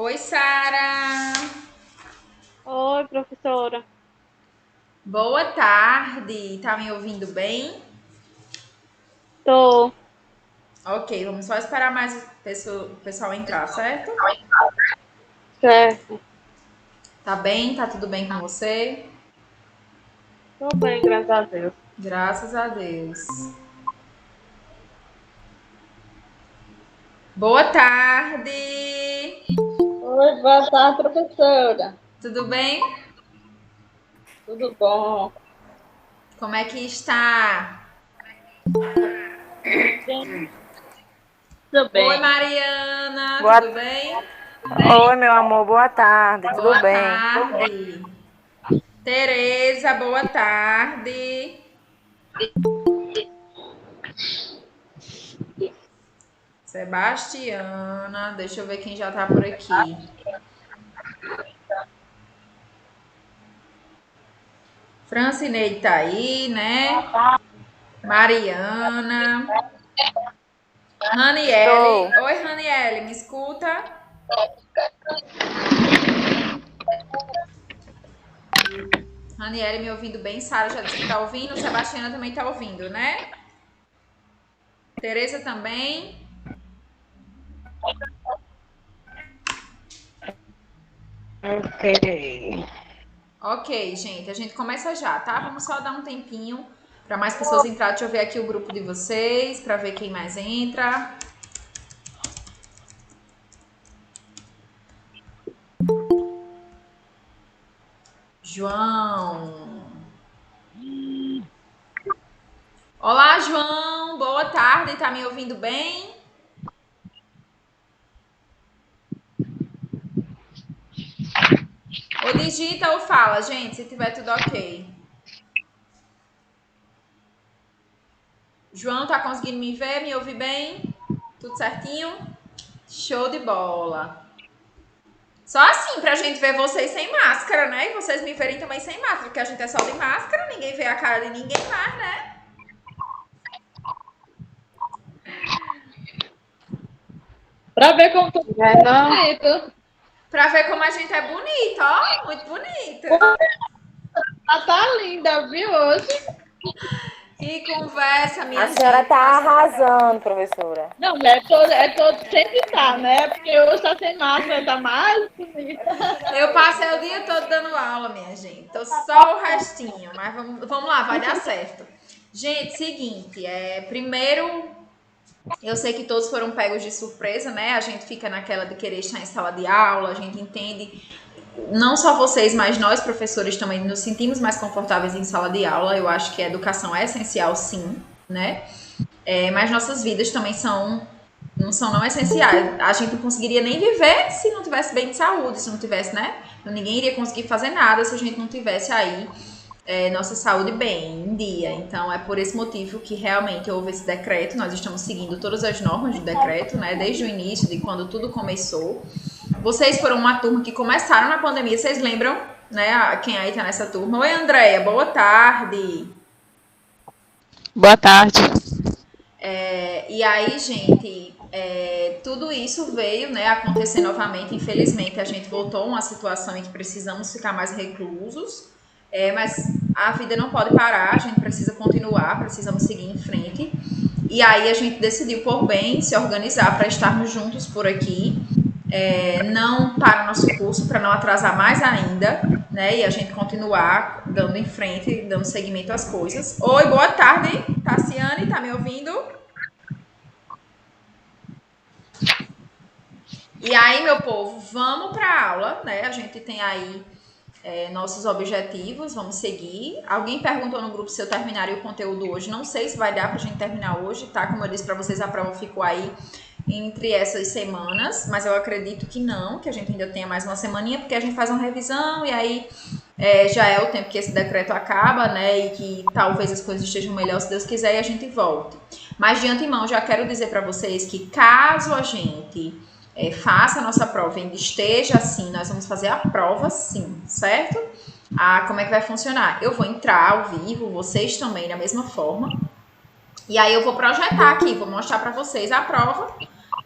Oi, Sara. Oi, professora. Boa tarde. Tá me ouvindo bem? Tô Ok, vamos só esperar mais o pessoal entrar, certo? certo. Tá bem? Tá tudo bem com você? Tô bem, graças a Deus. Graças a Deus. Boa tarde. Oi, boa tarde, professora. Tudo bem? Tudo bom? Como é que está? Bem, tudo Oi, bem. Mariana. Boa... Tudo bem? Oi, meu amor, boa tarde, tudo Boa bem? tarde. Tereza, boa tarde. Sebastiana, deixa eu ver quem já tá por aqui. Francineide tá aí, né? Mariana. Raniele. Estou. Oi, Raniele, me escuta? Raniele me ouvindo bem. Sara já disse que tá ouvindo. Sebastiana também tá ouvindo, né? Tereza também. Ok. Ok, gente, a gente começa já, tá? Vamos só dar um tempinho para mais pessoas entrar. Deixa eu ver aqui o grupo de vocês, para ver quem mais entra. João. Olá, João. Boa tarde. Tá me ouvindo bem? Ou digita ou fala, gente, se tiver tudo ok. João, tá conseguindo me ver, me ouvir bem? Tudo certinho? Show de bola. Só assim pra gente ver vocês sem máscara, né? E vocês me verem também sem máscara, porque a gente é só de máscara, ninguém vê a cara de ninguém mais, né? Para ver como tu É, não? é bonito. Pra ver como a gente é bonita, ó. Muito bonita. Ela tá linda, viu, hoje? Que conversa, A minha senhora gente. está arrasando, professora. Não, é todo, sempre tá, né? Porque hoje tá sem máscara, tá mais bonita. Eu passei o dia todo dando aula, minha gente. Tô só o restinho, mas vamos lá, vai dar certo. Gente, seguinte, primeiro eu sei que todos foram pegos de surpresa, né? A gente fica naquela de querer estar em sala de aula, a gente entende. Não só vocês, mas nós, professores, também nos sentimos mais confortáveis em sala de aula. Eu acho que a educação é essencial, sim, né? Mas nossas vidas também não são não essenciais. A gente não conseguiria nem viver se não tivesse bem de saúde, se não tivesse, né? Ninguém iria conseguir fazer nada se a gente não tivesse aí nossa saúde bem em dia. Então é por esse motivo que realmente houve esse decreto. Nós estamos seguindo todas as normas do decreto, né? Desde o início, de quando tudo começou. Vocês foram uma turma que começaram na pandemia, vocês lembram, né? Quem aí tá nessa turma? Oi, Andréia, boa tarde. Boa tarde. E aí, gente, tudo isso veio, né, acontecer novamente. Infelizmente, a gente voltou a uma situação em que precisamos ficar mais reclusos, mas a vida não pode parar, a gente precisa continuar, precisamos seguir em frente. E aí a gente decidiu por bem se organizar para estarmos juntos por aqui, não para o nosso curso, para não atrasar mais ainda, né? E a gente continuar dando em frente, dando seguimento às coisas. Oi, boa tarde, Tassiane, tá me ouvindo? E aí, meu povo, vamos para a aula, né? A gente tem aí nossos objetivos, vamos seguir. Alguém perguntou no grupo se eu terminaria o conteúdo hoje. Não sei se vai dar para a gente terminar hoje, tá? Como eu disse para vocês, a prova ficou aí entre essas semanas, mas eu acredito que não, que a gente ainda tenha mais uma semaninha, porque a gente faz uma revisão e aí já é o tempo que esse decreto acaba, né? E que talvez as coisas estejam melhor se Deus quiser e a gente volte. Mas de antemão, já quero dizer para vocês que caso a gente faça a nossa prova e ainda esteja assim, nós vamos fazer a prova sim, certo? Como é que vai funcionar? Eu vou entrar ao vivo, vocês também da mesma forma. E aí eu vou projetar aqui, vou mostrar para vocês a prova.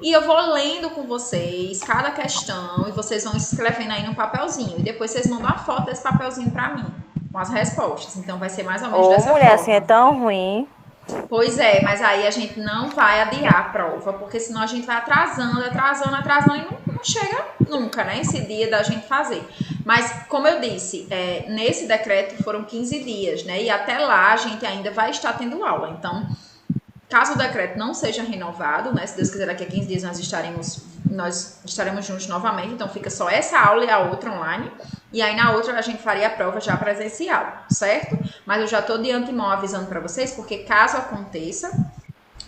E eu vou lendo com vocês cada questão e vocês vão escrevendo aí no papelzinho. E depois vocês mandam a foto desse papelzinho para mim, com as respostas. Então vai ser mais ou menos Ô, dessa mulher, forma. assim é tão ruim. Pois é, mas aí a gente não vai adiar a prova, porque senão a gente vai atrasando e não chega nunca, né? Esse dia da gente fazer. Mas, como eu disse, nesse decreto foram 15 dias, né? E até lá a gente ainda vai estar tendo aula. Então, caso o decreto não seja renovado, né? Se Deus quiser, daqui a 15 dias nós estaremos juntos novamente. Então, fica só essa aula e a outra online. E aí, na outra, a gente faria a prova já presencial, certo? Mas eu já estou de antemão avisando para vocês, porque caso aconteça,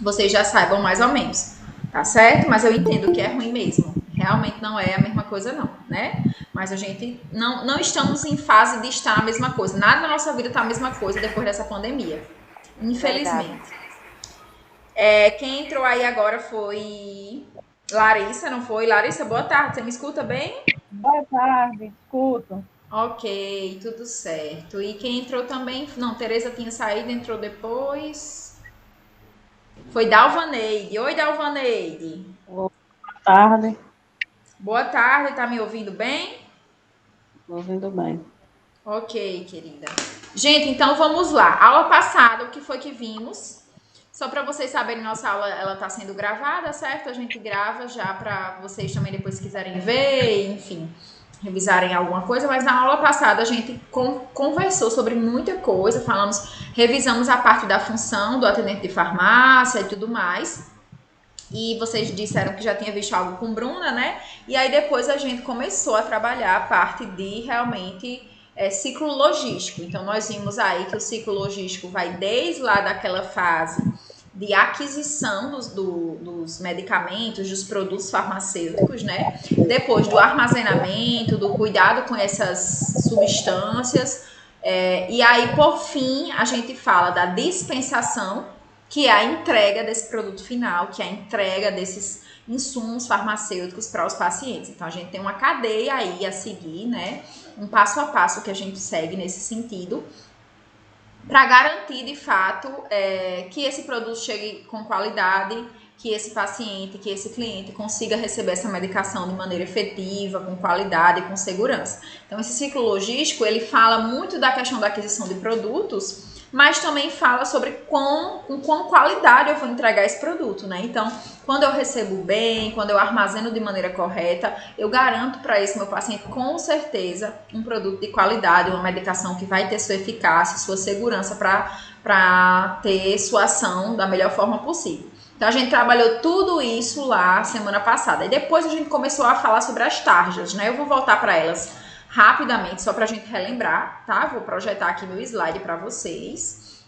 vocês já saibam mais ou menos, tá certo? Mas eu entendo que é ruim mesmo. Realmente não é a mesma coisa, não, né? Mas a gente não estamos em fase de estar a mesma coisa. Nada na nossa vida está a mesma coisa depois dessa pandemia. Infelizmente. Quem entrou aí agora foi Larissa, não foi? Larissa, boa tarde. Você me escuta bem? Boa tarde, escuto. Ok, tudo certo. E quem entrou também... Não, Tereza tinha saído, entrou depois. Foi Dalvaneide. Oi, Dalvaneide. Boa tarde. Boa tarde, tá me ouvindo bem? Tô ouvindo bem. Ok, querida. Gente, então vamos lá. Aula passada, o que foi que vimos? Só para vocês saberem, nossa aula ela tá sendo gravada, certo? A gente grava já para vocês também depois quiserem ver, enfim, revisarem alguma coisa. Mas na aula passada a gente conversou sobre muita coisa, revisamos a parte da função do atendente de farmácia e tudo mais. E vocês disseram que já tinha visto algo com Bruna, né? E aí depois a gente começou a trabalhar a parte de realmente ciclo logístico. Então nós vimos aí que o ciclo logístico vai desde lá daquela fase de aquisição dos medicamentos, dos produtos farmacêuticos, né? Depois do armazenamento, do cuidado com essas substâncias. E aí, por fim, a gente fala da dispensação, que é a entrega desse produto final, que é a entrega desses insumos farmacêuticos para os pacientes. Então, a gente tem uma cadeia aí a seguir, né? Um passo a passo que a gente segue nesse sentido, para garantir, de fato, que esse produto chegue com qualidade, que esse paciente, que esse cliente consiga receber essa medicação de maneira efetiva, com qualidade e com segurança. Então, esse ciclo logístico, ele fala muito da questão da aquisição de produtos, mas também fala sobre com qual qualidade eu vou entregar esse produto, né? Então, quando eu recebo bem, quando eu armazeno de maneira correta, eu garanto para esse meu paciente, com certeza, um produto de qualidade, uma medicação que vai ter sua eficácia, sua segurança para ter sua ação da melhor forma possível. Então, a gente trabalhou tudo isso lá semana passada. E depois a gente começou a falar sobre as tarjas, né? Eu vou voltar para elas rapidamente, só para a gente relembrar, tá? Vou projetar aqui meu slide para vocês.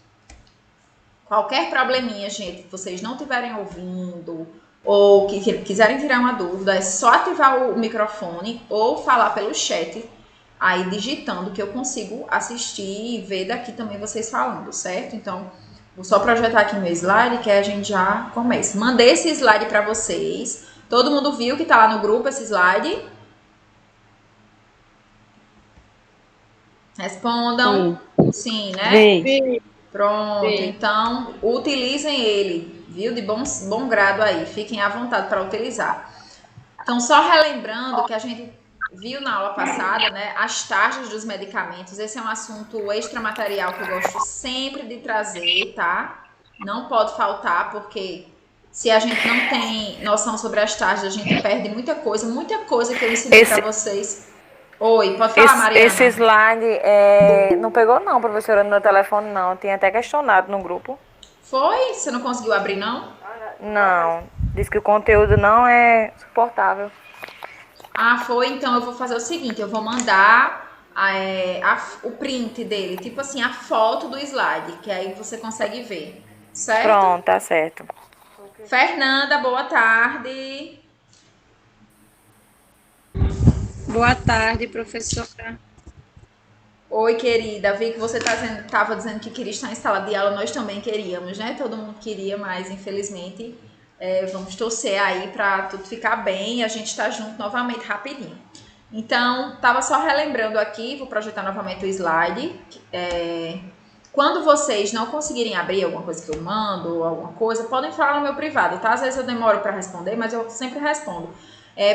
Qualquer probleminha, gente, que vocês não estiverem ouvindo ou que quiserem tirar uma dúvida, é só ativar o microfone ou falar pelo chat, aí digitando, que eu consigo assistir e ver daqui também vocês falando, certo? Então, vou só projetar aqui meu slide que a gente já começa. Mandei esse slide para vocês. Todo mundo viu que tá lá no grupo esse slide? Respondam. Sim, né? Sim. Pronto. Sim. Então, utilizem ele, viu? De bom grado aí. Fiquem à vontade para utilizar. Então, só relembrando que a gente viu na aula passada, né? As taxas dos medicamentos. Esse é um assunto extramaterial que eu gosto sempre de trazer, tá? Não pode faltar, porque se a gente não tem noção sobre as taxas, a gente perde muita coisa que eu ensinei para vocês. Oi, pode falar, Mariana. Esse slide não pegou não, professora, no meu telefone não. Eu tinha até questionado no grupo. Foi? Você não conseguiu abrir, não? Não, diz que o conteúdo não é suportável. Ah, foi? Então eu vou fazer o seguinte, eu vou mandar o print dele, tipo assim, a foto do slide, que aí você consegue ver, certo? Pronto, tá certo. Fernanda, boa tarde. Boa tarde, professora. Oi, querida. Vi que você estava dizendo que queria estar em sala de aula. Nós também queríamos, né? Todo mundo queria, mas infelizmente vamos torcer aí para tudo ficar bem e a gente está junto novamente rapidinho. Então, estava só relembrando aqui, vou projetar novamente o slide. Quando vocês não conseguirem abrir alguma coisa que eu mando, ou alguma coisa, podem falar no meu privado, tá? Às vezes eu demoro para responder, mas eu sempre respondo.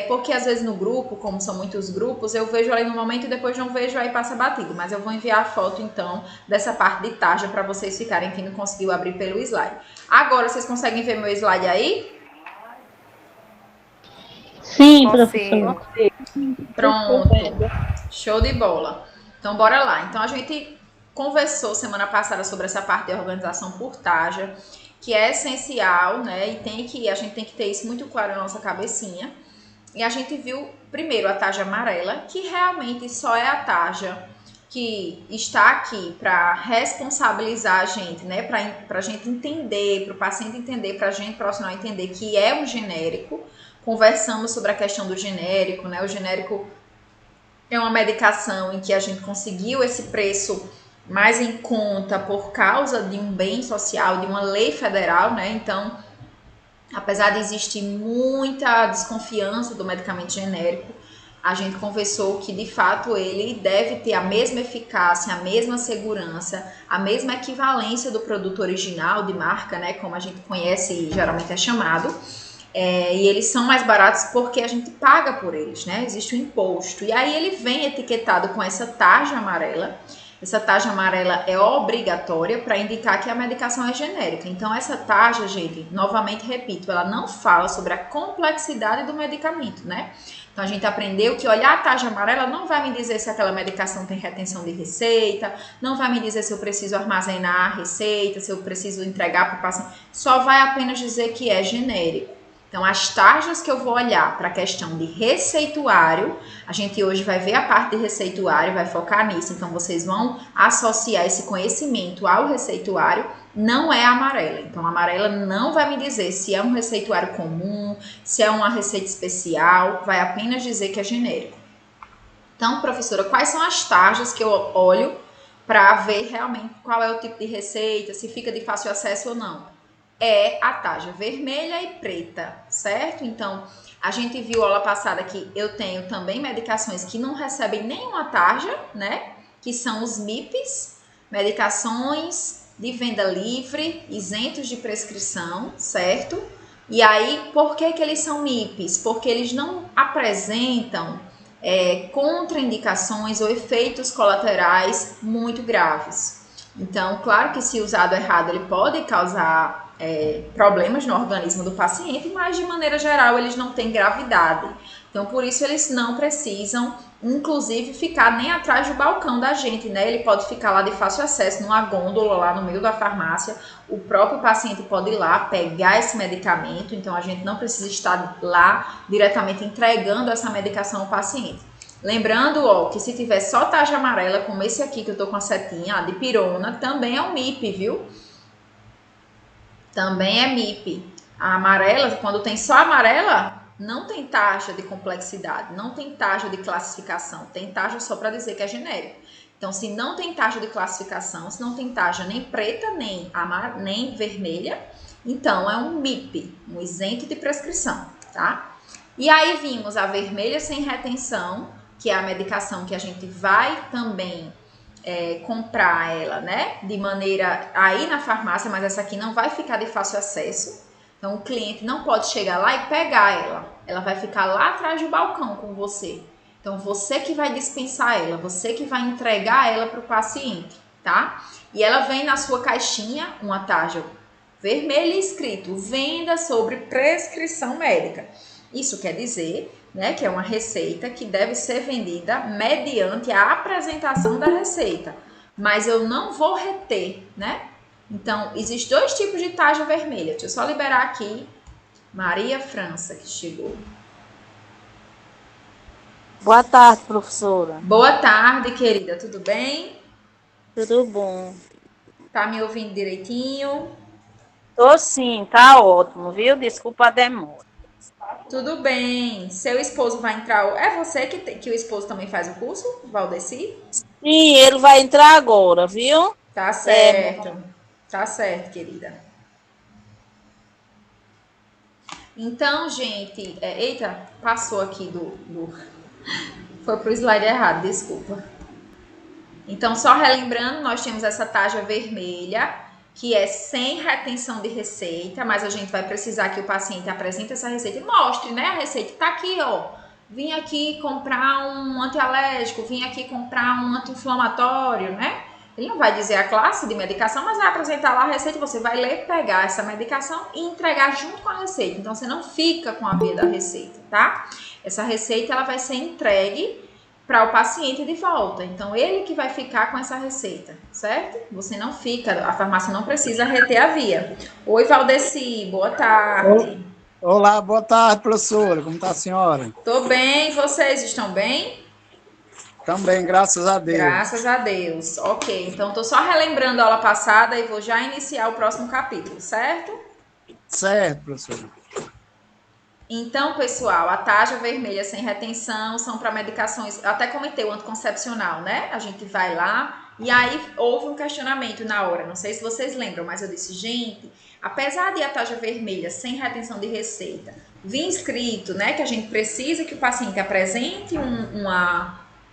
Porque às vezes no grupo, como são muitos grupos, eu vejo ali no momento e depois não vejo, aí passa batido. Mas eu vou enviar a foto, então, dessa parte de tarja para vocês ficarem quem não conseguiu abrir pelo slide. Agora, vocês conseguem ver meu slide aí? Sim, Consigo. professora. Pronto. Show de bola. Então, bora lá. Então, a gente conversou semana passada sobre essa parte de organização por tarja, que é essencial, né? E a gente tem que ter isso muito claro na nossa cabecinha. E a gente viu primeiro a tarja amarela, que realmente só é a tarja que está aqui para responsabilizar a gente, né? Para a gente entender, para o paciente entender, para a gente profissional entender que é um genérico. Conversamos sobre a questão do genérico, né? O genérico é uma medicação em que a gente conseguiu esse preço mais em conta por causa de um bem social, de uma lei federal, né? Então, apesar de existir muita desconfiança do medicamento genérico, a gente conversou que de fato ele deve ter a mesma eficácia, a mesma segurança, a mesma equivalência do produto original de marca, né? Como a gente conhece e geralmente é chamado. E eles são mais baratos porque a gente paga por eles, né? Existe o imposto. E aí ele vem etiquetado com essa tarja amarela. Essa tarja amarela é obrigatória para indicar que a medicação é genérica. Então, essa tarja, gente, novamente repito, ela não fala sobre a complexidade do medicamento, né? Então, a gente aprendeu que olhar a tarja amarela não vai me dizer se aquela medicação tem retenção de receita, não vai me dizer se eu preciso armazenar a receita, se eu preciso entregar para o paciente, só vai apenas dizer que é genérico. Então, as tarjas que eu vou olhar para a questão de receituário, a gente hoje vai ver a parte de receituário, vai focar nisso. Então, vocês vão associar esse conhecimento ao receituário, não é a amarela. Então, a amarela não vai me dizer se é um receituário comum, se é uma receita especial, vai apenas dizer que é genérico. Então, professora, quais são as tarjas que eu olho para ver realmente qual é o tipo de receita, se fica de fácil acesso ou não? É a tarja vermelha e preta, certo? Então, a gente viu aula passada que eu tenho também medicações que não recebem nenhuma tarja, né? Que são os MIPs, medicações de venda livre, isentos de prescrição, certo? E aí, por que eles são MIPs? Porque eles não apresentam contraindicações ou efeitos colaterais muito graves. Então, claro que se usado errado, ele pode causar problemas no organismo do paciente, mas de maneira geral eles não têm gravidade. Então, por isso eles não precisam, inclusive, ficar nem atrás do balcão da gente, né? Ele pode ficar lá de fácil acesso, numa gôndola lá no meio da farmácia. O próprio paciente pode ir lá pegar esse medicamento, então a gente não precisa estar lá diretamente entregando essa medicação ao paciente. Lembrando, ó, que se tiver só tarja amarela, como esse aqui que eu tô com a setinha, a dipirona, também é um MIP, viu? Também é MIP. A amarela, quando tem só amarela, não tem taxa de complexidade, não tem taxa de classificação, tem taxa só para dizer que é genérico. Então, se não tem taxa de classificação, se não tem taxa nem preta, nem vermelha, então é um MIP, um isento de prescrição, tá? E aí vimos a vermelha sem retenção, que é a medicação que a gente vai também comprar ela, né, de maneira aí na farmácia, mas essa aqui não vai ficar de fácil acesso. Então, o cliente não pode chegar lá e pegar ela. Ela vai ficar lá atrás do balcão com você. Então, você que vai dispensar ela, você que vai entregar ela para o paciente, tá? E ela vem na sua caixinha, uma tarja vermelha escrito, venda sobre prescrição médica. Isso quer dizer, né, que é uma receita que deve ser vendida mediante a apresentação da receita. Mas eu não vou reter, né? Então, existem dois tipos de tarja vermelha. Deixa eu só liberar aqui Maria França, que chegou. Boa tarde, professora. Boa tarde, querida. Tudo bem? Tudo bom? Tá me ouvindo direitinho? Tô sim, tá ótimo, viu? Desculpa a demora. Tudo bem. Seu esposo vai entrar. É você que o esposo também faz o curso, Valdeci? Sim, ele vai entrar agora, viu? Tá certo. Tá certo, querida. Então, gente, eita, passou aqui foi pro slide errado, desculpa. Então, só relembrando, nós temos essa tarja vermelha, que é sem retenção de receita, mas a gente vai precisar que o paciente apresente essa receita e mostre, né? A receita tá aqui, ó. Vim aqui comprar um antialérgico, vim aqui comprar um anti-inflamatório, né? Ele não vai dizer a classe de medicação, mas vai apresentar lá a receita, você vai ler, pegar essa medicação e entregar junto com a receita. Então, você não fica com a via da receita, tá? Essa receita, ela vai ser entregue para o paciente de volta. Então, ele que vai ficar com essa receita, certo? Você não fica, a farmácia não precisa reter a via. Oi, Valdeci, boa tarde. Olá, boa tarde, professora. Como está a senhora? Tô bem, vocês estão bem? Também, graças a Deus. Graças a Deus. Ok, então tô só relembrando a aula passada e vou já iniciar o próximo capítulo, certo? Certo, professora. Então, pessoal, a tarja vermelha sem retenção são para medicações, eu até comentei o anticoncepcional, né? A gente vai lá e aí houve um questionamento na hora, não sei se vocês lembram, mas eu disse, gente, apesar de a tarja vermelha sem retenção de receita vir escrito, né, que a gente precisa que o paciente apresente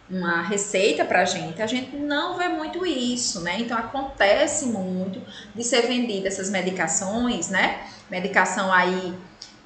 uma receita pra gente, a gente não vê muito isso, né? Então acontece muito de ser vendida essas medicações, né? Medicação aí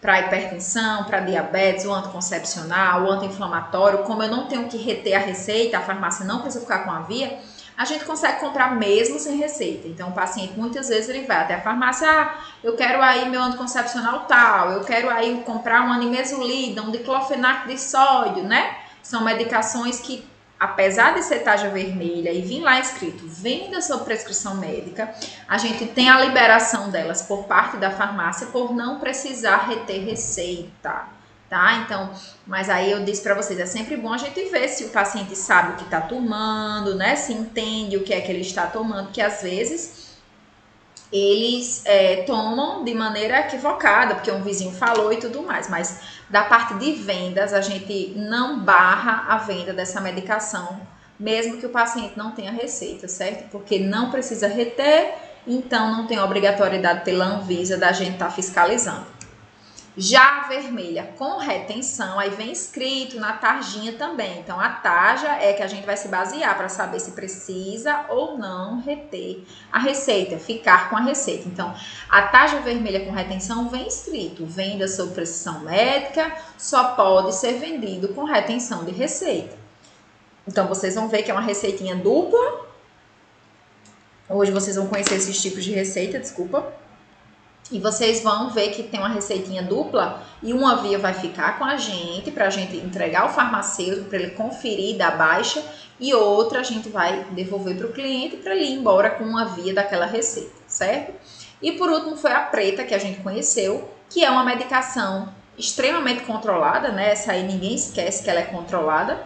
para hipertensão, para diabetes, o anticoncepcional, o anti-inflamatório, como eu não tenho que reter a receita, a farmácia não precisa ficar com a via, a gente consegue comprar mesmo sem receita. Então, o paciente, muitas vezes, ele vai até a farmácia, eu quero aí meu anticoncepcional tal, eu quero aí comprar um animesulida, um diclofenac de sódio, né? São medicações que, apesar de ser tarja vermelha e vir lá escrito venda sob prescrição médica, a gente tem a liberação delas por parte da farmácia por não precisar reter receita, tá? Então, mas aí eu disse para vocês, é sempre bom a gente ver se o paciente sabe o que está tomando, né? Se entende o que é que ele está tomando, que às vezes eles tomam de maneira equivocada, porque um vizinho falou e tudo mais, mas da parte de vendas, a gente não barra a venda dessa medicação, mesmo que o paciente não tenha receita, certo? Porque não precisa reter, então não tem obrigatoriedade pela Anvisa da gente estar fiscalizando. Já a vermelha com retenção, aí vem escrito na tarjinha também. Então, a tarja é que a gente vai se basear para saber se precisa ou não reter a receita, ficar com a receita. Então, a tarja vermelha com retenção vem escrito, venda sob prescrição médica, só pode ser vendido com retenção de receita. Então, vocês vão ver que é uma receitinha dupla. Hoje vocês vão conhecer esses tipos de receita, desculpa. E vocês vão ver que tem uma receitinha dupla e uma via vai ficar com a gente, para a gente entregar ao farmacêutico, para ele conferir da baixa, e outra a gente vai devolver para o cliente para ele ir embora com uma via daquela receita, certo? E por último foi a preta, que a gente conheceu, que é uma medicação extremamente controlada, né? Essa aí ninguém esquece que ela é controlada.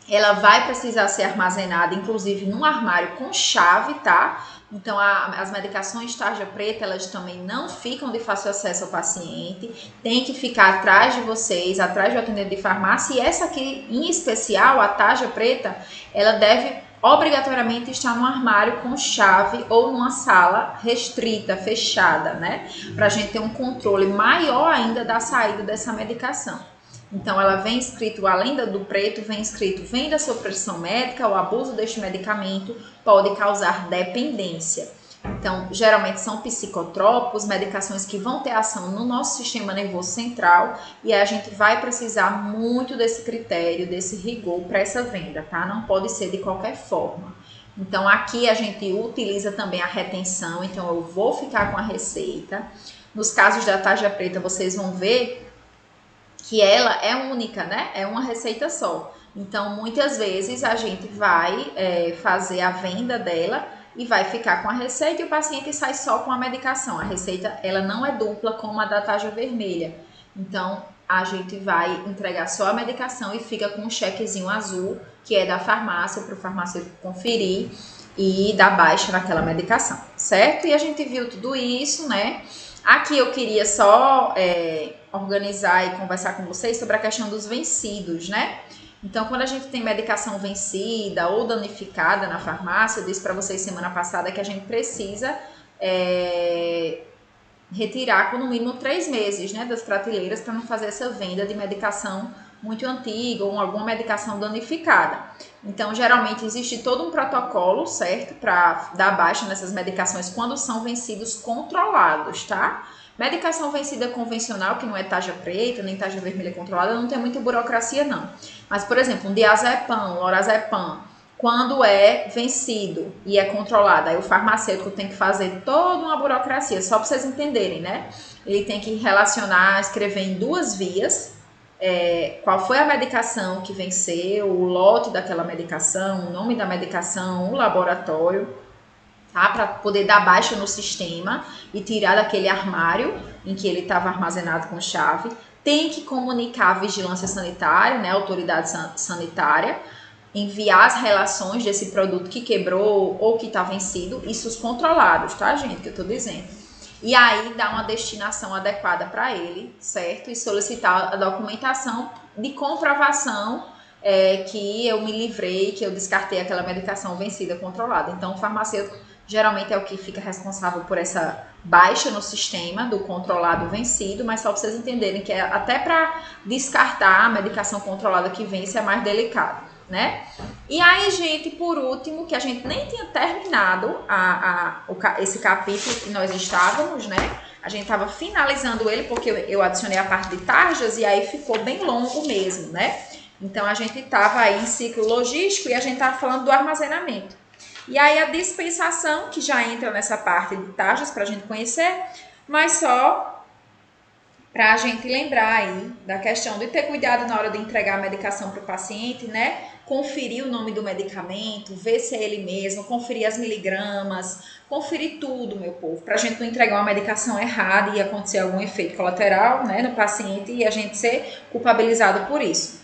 Ela vai precisar ser armazenada, inclusive, num armário com chave, tá? Então, as medicações tarja preta, elas também não ficam de fácil acesso ao paciente, tem que ficar atrás de vocês, atrás do atendente de farmácia, e essa aqui, em especial, a tarja preta, ela deve obrigatoriamente estar num armário com chave ou numa sala restrita, fechada, né? Pra gente ter um controle maior ainda da saída dessa medicação. Então, ela vem escrito, além do preto, vem escrito venda sob prescrição médica, o abuso deste medicamento pode causar dependência. Então, geralmente são psicotrópicos, medicações que vão ter ação no nosso sistema nervoso central e a gente vai precisar muito desse critério, desse rigor para essa venda, tá? Não pode ser de qualquer forma. Então, aqui a gente utiliza também a retenção, então eu vou ficar com a receita. Nos casos da tarja preta, vocês vão ver que ela é única, né? É uma receita só. Então, muitas vezes a gente vai fazer a venda dela e vai ficar com a receita e o paciente sai só com a medicação. A receita, ela não é dupla como a da tarja vermelha. Então, a gente vai entregar só a medicação e fica com um chequezinho azul, que é da farmácia, para o farmacêutico conferir e dar baixa naquela medicação, certo? E a gente viu tudo isso, né? Aqui eu queria só organizar e conversar com vocês sobre a questão dos vencidos, né? Então, quando a gente tem medicação vencida ou danificada na farmácia, eu disse para vocês semana passada que a gente precisa retirar com no mínimo 3 meses, né, das prateleiras para não fazer essa venda de medicação muito antiga ou alguma medicação danificada. Então, geralmente existe todo um protocolo, certo, para dar baixa nessas medicações quando são vencidos controlados, tá? Medicação vencida convencional, que não é tarja preta, nem tarja vermelha controlada, não tem muita burocracia, não. Mas, por exemplo, um diazepam, um lorazepam, quando é vencido e é controlado, aí o farmacêutico tem que fazer toda uma burocracia, só para vocês entenderem, né? Ele tem que relacionar, escrever em 2 vias, qual foi a medicação que venceu, o lote daquela medicação, o nome da medicação, o laboratório, tá? Para poder dar baixa no sistema e tirar daquele armário em que ele estava armazenado com chave. Tem que comunicar a vigilância sanitária, né, a autoridade sanitária, enviar as relações desse produto que quebrou ou que está vencido, isso os controlados, tá, gente, que eu estou dizendo. E aí dar uma destinação adequada para ele, certo? E solicitar a documentação de comprovação que eu me livrei, que eu descartei aquela medicação vencida controlada. Então, o farmacêutico geralmente é o que fica responsável por essa baixa no sistema do controlado vencido, mas só para vocês entenderem que até para descartar a medicação controlada que vence é mais delicado, né? E aí, gente, por último, que a gente nem tinha terminado esse capítulo que nós estávamos, né? A gente estava finalizando ele porque eu adicionei a parte de tarjas e aí ficou bem longo mesmo, né? Então, a gente estava aí em ciclo logístico e a gente estava falando do armazenamento. E aí, a dispensação, que já entra nessa parte de tarjas para a gente conhecer, mas só para a gente lembrar aí da questão de ter cuidado na hora de entregar a medicação para o paciente, né? Conferir o nome do medicamento, ver se é ele mesmo, conferir as miligramas, conferir tudo, meu povo, para a gente não entregar uma medicação errada e acontecer algum efeito colateral, né, no paciente e a gente ser culpabilizado por isso.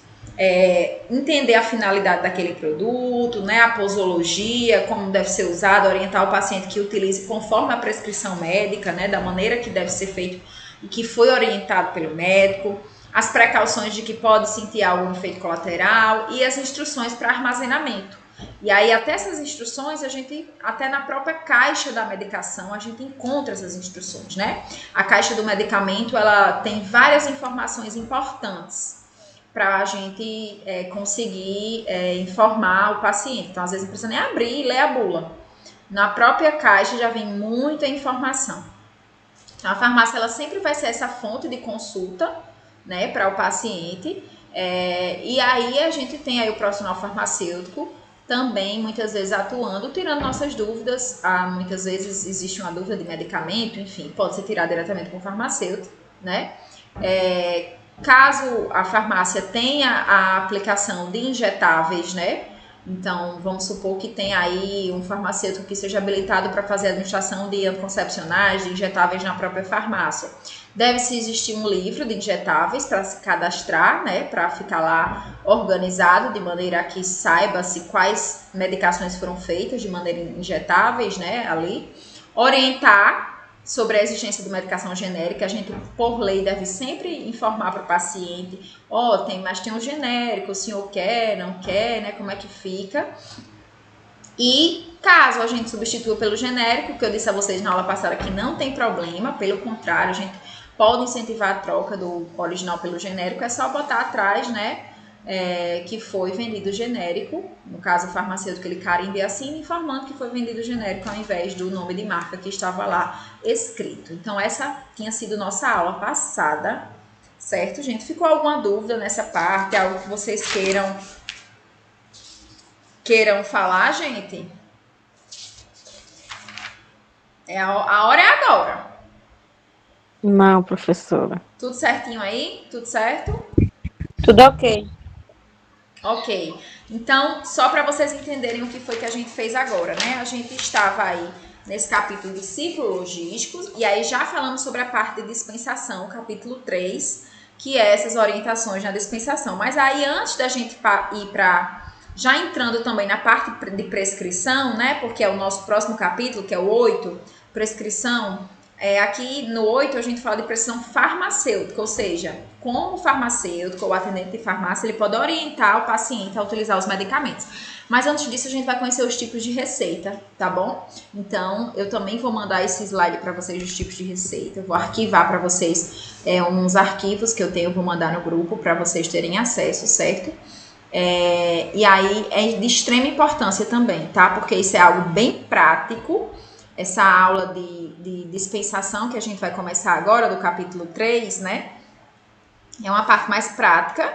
Entender a finalidade daquele produto, né, a posologia, como deve ser usado, orientar o paciente que utilize conforme a prescrição médica, né, da maneira que deve ser feito e que foi orientado pelo médico, as precauções de que pode sentir algum efeito colateral e as instruções para armazenamento. E aí até essas instruções, até na própria caixa da medicação, a gente encontra essas instruções, né? A caixa do medicamento, ela tem várias informações importantes para a gente conseguir informar o paciente. Então, às vezes, não precisa nem abrir e ler a bula. Na própria caixa já vem muita informação. Então, a farmácia ela sempre vai ser essa fonte de consulta, né, para o paciente. E aí a gente tem aí o profissional farmacêutico também, muitas vezes, atuando, tirando nossas dúvidas. Muitas vezes existe uma dúvida de medicamento, enfim, pode ser tirada diretamente com o farmacêutico, né? Caso a farmácia tenha a aplicação de injetáveis, né? Então, vamos supor que tem aí um farmacêutico que seja habilitado para fazer a administração de anticoncepcionais, de injetáveis na própria farmácia. Deve-se existir um livro de injetáveis para se cadastrar, né? Para ficar lá organizado, de maneira que saiba-se quais medicações foram feitas de maneira injetáveis, né? Ali. Orientar sobre a existência de medicação genérica, a gente, por lei, deve sempre informar para o paciente, mas tem um genérico, o senhor quer, não quer, né, como é que fica. E caso a gente substitua pelo genérico, que eu disse a vocês na aula passada que não tem problema, pelo contrário, a gente pode incentivar a troca do original pelo genérico, é só botar atrás, né, que foi vendido genérico, no caso o farmacêutico ele carimba e assina informando que foi vendido genérico ao invés do nome de marca que estava lá escrito. Então essa tinha sido nossa aula passada, certo, gente? Ficou alguma dúvida nessa parte? Algo que vocês queiram falar, gente? A hora é agora. Não, professora. Tudo certinho aí? Tudo certo? Tudo ok. Ok, então só para vocês entenderem o que foi que a gente fez agora, né? A gente estava aí nesse capítulo de ciclo logístico e aí já falamos sobre a parte de dispensação, capítulo 3, que é essas orientações na dispensação. Mas aí antes da gente ir para, já entrando também na parte de prescrição, né? Porque é o nosso próximo capítulo, que é o 8, prescrição, Aqui no 8 a gente fala de prescrição farmacêutica, ou seja, como o farmacêutico ou atendente de farmácia, ele pode orientar o paciente a utilizar os medicamentos. Mas antes disso, a gente vai conhecer os tipos de receita, tá bom? Então, eu também vou mandar esse slide para vocês dos tipos de receita. Eu vou arquivar para vocês uns arquivos que eu tenho, vou mandar no grupo para vocês terem acesso, certo? E aí é de extrema importância também, tá? Porque isso é algo bem prático. Essa aula de dispensação que a gente vai começar agora, do capítulo 3, né? É uma parte mais prática,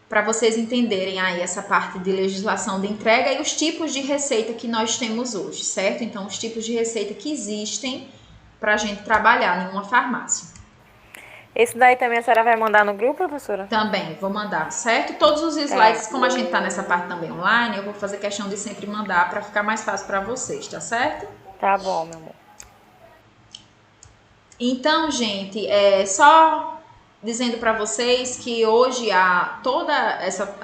para vocês entenderem aí essa parte de legislação de entrega e os tipos de receita que nós temos hoje, certo? Então, os tipos de receita que existem para a gente trabalhar em uma farmácia. Esse daí também a senhora vai mandar no grupo, professora? Também, vou mandar, certo? Todos os slides, como a gente tá nessa parte também online, eu vou fazer questão de sempre mandar para ficar mais fácil para vocês, tá certo? Tá bom, meu amor. Então, gente, só dizendo para vocês que hoje a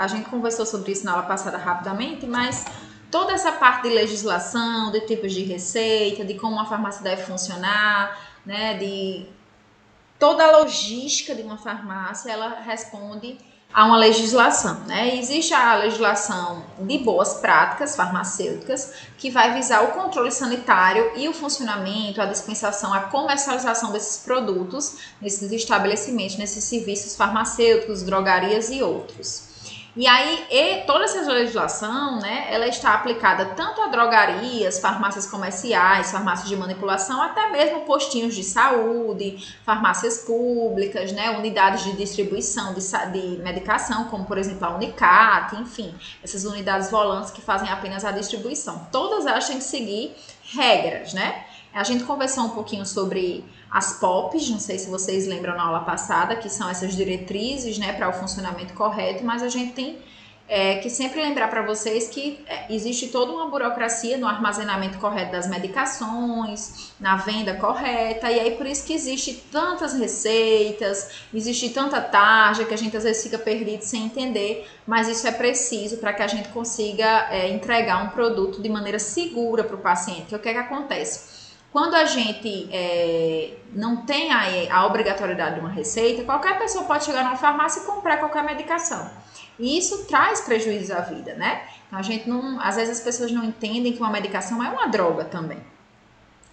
gente conversou sobre isso na aula passada rapidamente, mas toda essa parte de legislação, de tipos de receita, de como uma farmácia deve funcionar, né, de toda a logística de uma farmácia, ela responde a uma legislação, né? Existe a legislação de boas práticas farmacêuticas, que vai visar o controle sanitário e o funcionamento, a dispensação, a comercialização desses produtos, nesses estabelecimentos, nesses serviços farmacêuticos, drogarias e outros. E aí, toda essa legislação, né, ela está aplicada tanto a drogarias, farmácias comerciais, farmácias de manipulação, até mesmo postinhos de saúde, farmácias públicas, né, unidades de distribuição de medicação, como por exemplo a Unicat, enfim, essas unidades volantes que fazem apenas a distribuição. Todas elas têm que seguir regras, né? A gente conversou um pouquinho sobre as POPs, não sei se vocês lembram na aula passada, que são essas diretrizes, né, para o funcionamento correto, mas a gente tem que sempre lembrar para vocês que existe toda uma burocracia no armazenamento correto das medicações, na venda correta, e aí por isso que existe tantas receitas, existe tanta tarja que a gente às vezes fica perdido sem entender, mas isso é preciso para que a gente consiga entregar um produto de maneira segura para o paciente. O que é que acontece? Quando a gente não tem a obrigatoriedade de uma receita, qualquer pessoa pode chegar numa farmácia e comprar qualquer medicação. E isso traz prejuízo à vida, né? Então, às vezes as pessoas não entendem que uma medicação é uma droga também.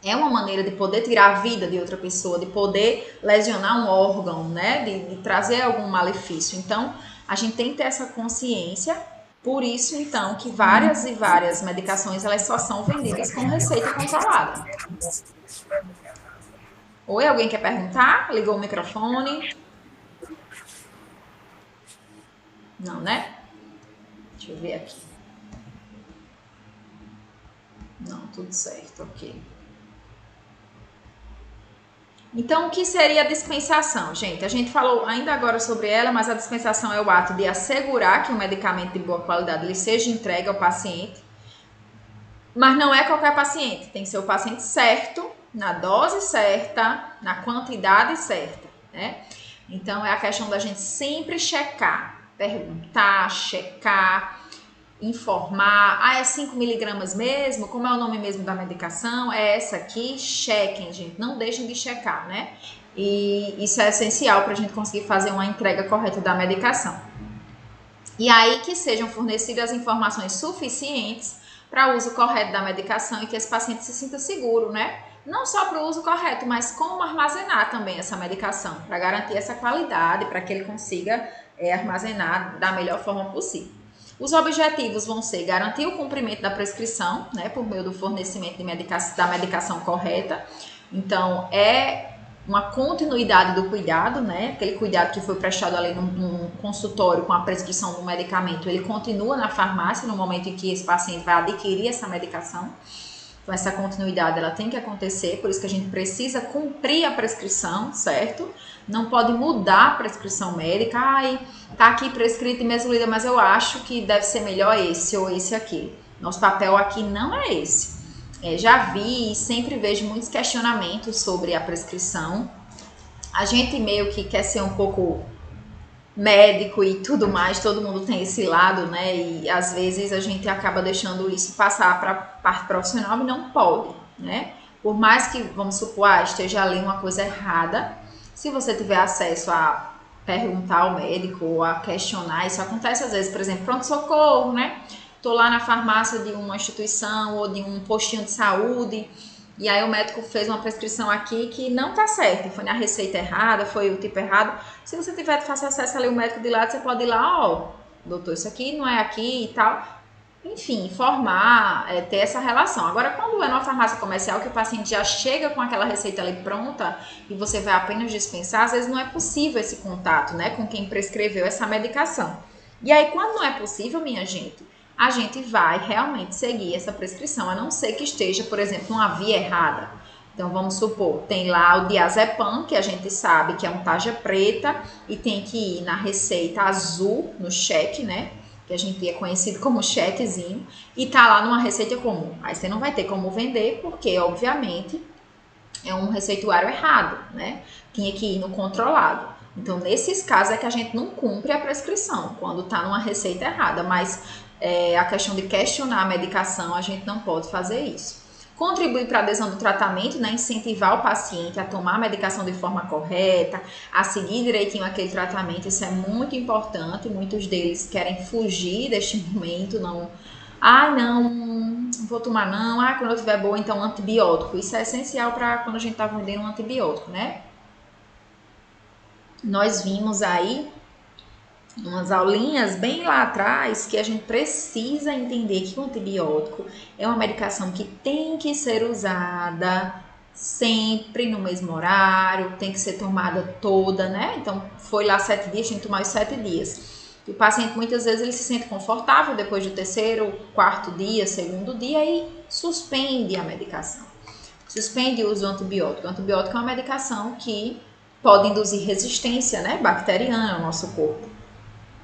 É uma maneira de poder tirar a vida de outra pessoa, de poder lesionar um órgão, né? De trazer algum malefício. Então, a gente tem que ter essa consciência. Por isso, então, que várias e várias medicações, elas só são vendidas com receita controlada. Oi, alguém quer perguntar? Ligou o microfone? Não, né? Deixa eu ver aqui. Não, tudo certo, ok. Então, o que seria a dispensação, gente? A gente falou ainda agora sobre ela, mas a dispensação é o ato de assegurar que um medicamento de boa qualidade ele seja entregue ao paciente. Mas não é qualquer paciente, tem que ser o paciente certo, na dose certa, na quantidade certa, né? Então, é a questão da gente sempre checar, perguntar, checar, informar. É 5 miligramas mesmo? Como é o nome mesmo da medicação? É essa aqui? Chequem, gente. Não deixem de checar, né? E isso é essencial para a gente conseguir fazer uma entrega correta da medicação. E aí que sejam fornecidas as informações suficientes para o uso correto da medicação e que esse paciente se sinta seguro, né? Não só para o uso correto, mas como armazenar também essa medicação, para garantir essa qualidade, para que ele consiga armazenar da melhor forma possível. Os objetivos vão ser garantir o cumprimento da prescrição, né, por meio do fornecimento da medicação correta. Então, é uma continuidade do cuidado, né, aquele cuidado que foi prestado ali num consultório com a prescrição do medicamento, ele continua na farmácia no momento em que esse paciente vai adquirir essa medicação. Então, essa continuidade ela tem que acontecer, por isso que a gente precisa cumprir a prescrição, certo? Não pode mudar a prescrição médica. Tá aqui prescrito e mesolida, mas eu acho que deve ser melhor esse ou esse aqui. Nosso papel aqui não é esse. Já vi e sempre vejo muitos questionamentos sobre a prescrição. A gente meio que quer ser um pouco médico e tudo mais, todo mundo tem esse lado, né? E às vezes a gente acaba deixando isso passar para a parte profissional e não pode, né? Por mais que, vamos supor, esteja ali uma coisa errada, se você tiver acesso a perguntar ao médico ou a questionar, isso acontece às vezes, por exemplo, pronto-socorro, né? Tô lá na farmácia de uma instituição ou de um postinho de saúde, e aí o médico fez uma prescrição aqui que não tá certa, foi na receita errada, foi o tipo errado. Se você tiver fácil acesso ali, o médico de lado, você pode ir lá, ó, doutor, isso aqui não é aqui e tal. Enfim, informar, ter essa relação. Agora, quando é numa farmácia comercial que o paciente já chega com aquela receita ali pronta e você vai apenas dispensar, às vezes não é possível esse contato, né, com quem prescreveu essa medicação. E aí, quando não é possível, minha gente, a gente vai realmente seguir essa prescrição, a não ser que esteja, por exemplo, numa via errada. Então, vamos supor, tem lá o diazepam, que a gente sabe que é um tarja preta e tem que ir na receita azul, no cheque, né? Que a gente é conhecido como chequezinho, e tá lá numa receita comum. Aí você não vai ter como vender, porque, obviamente, é um receituário errado, né? Tinha que ir no controlado. Então, nesses casos é que a gente não cumpre a prescrição, quando tá numa receita errada, mas a questão de questionar a medicação, a gente não pode fazer isso. Contribuir para a adesão do tratamento, né? Incentivar o paciente a tomar a medicação de forma correta, a seguir direitinho aquele tratamento, isso é muito importante. Muitos deles querem fugir deste momento, não vou tomar não, quando eu estiver boa, então antibiótico. Isso é essencial para quando a gente está vendendo um antibiótico, né? Nós vimos aí umas aulinhas bem lá atrás que a gente precisa entender que o antibiótico é uma medicação que tem que ser usada sempre no mesmo horário, tem que ser tomada toda, né? Então, foi lá 7 dias, tem que tomar os 7 dias. E o paciente, muitas vezes, ele se sente confortável depois do 3º, 4º dia, 2º dia e suspende a medicação. Suspende o uso do antibiótico. O antibiótico é uma medicação que pode induzir resistência, né, bacteriana no nosso corpo.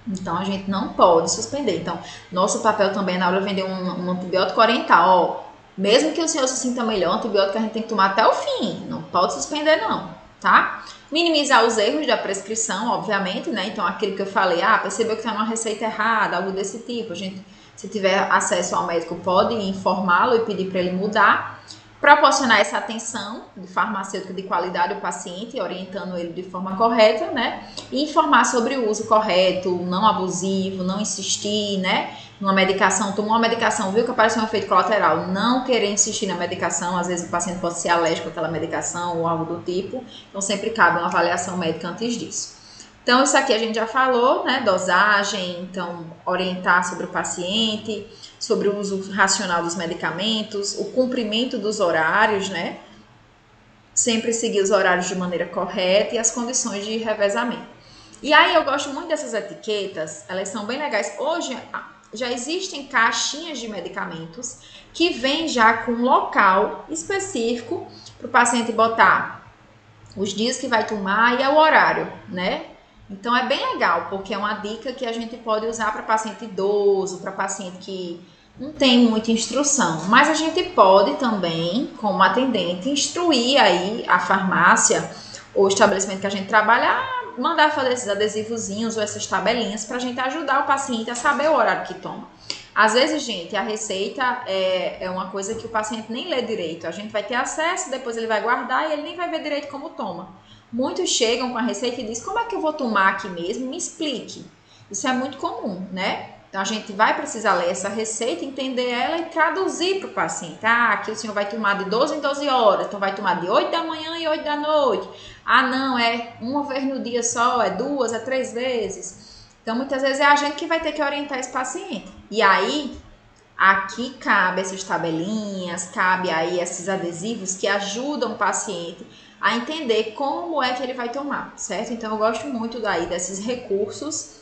Então, a gente não pode suspender. Então, nosso papel também na hora de vender um antibiótico oriental, ó, mesmo que o senhor se sinta melhor, o antibiótico a gente tem que tomar até o fim, não pode suspender não, tá? Minimizar os erros da prescrição, obviamente, né? Então, aquilo que eu falei, percebeu que está numa receita errada, algo desse tipo, a gente, se tiver acesso ao médico, pode informá-lo e pedir para ele mudar. Proporcionar essa atenção de farmacêutico de qualidade ao paciente, orientando ele de forma correta, né? E informar sobre o uso correto, não abusivo, não insistir, né? Numa medicação, tomou uma medicação, viu que apareceu um efeito colateral, não querer insistir na medicação, às vezes o paciente pode ser alérgico àquela medicação ou algo do tipo, então sempre cabe uma avaliação médica antes disso. Então, isso aqui a gente já falou, né? Dosagem, então, orientar sobre o paciente, sobre o uso racional dos medicamentos, o cumprimento dos horários, né? Sempre seguir os horários de maneira correta e as condições de revezamento. E aí, eu gosto muito dessas etiquetas, elas são bem legais. Hoje, já existem caixinhas de medicamentos que vêm já com um local específico para o paciente botar os dias que vai tomar e o horário, né? Então, é bem legal, porque é uma dica que a gente pode usar para paciente idoso, para paciente que não tem muita instrução. Mas a gente pode também, como atendente, instruir aí a farmácia ou o estabelecimento que a gente trabalha a mandar fazer esses adesivozinhos ou essas tabelinhas para a gente ajudar o paciente a saber o horário que toma. Às vezes, gente, a receita é uma coisa que o paciente nem lê direito. A gente vai ter acesso, depois ele vai guardar e ele nem vai ver direito como toma. Muitos chegam com a receita e dizem, como é que eu vou tomar aqui mesmo? Me explique. Isso é muito comum, né? Então, a gente vai precisar ler essa receita, entender ela e traduzir para o paciente. Aqui o senhor vai tomar de 12 em 12 horas, então vai tomar de 8 da manhã e 8 da noite. Não, é uma vez no dia só, é 2, é 3 vezes. Então, muitas vezes é a gente que vai ter que orientar esse paciente. E aí, aqui cabe essas tabelinhas, cabe aí esses adesivos que ajudam o paciente a entender como é que ele vai tomar, certo? Então, eu gosto muito daí desses recursos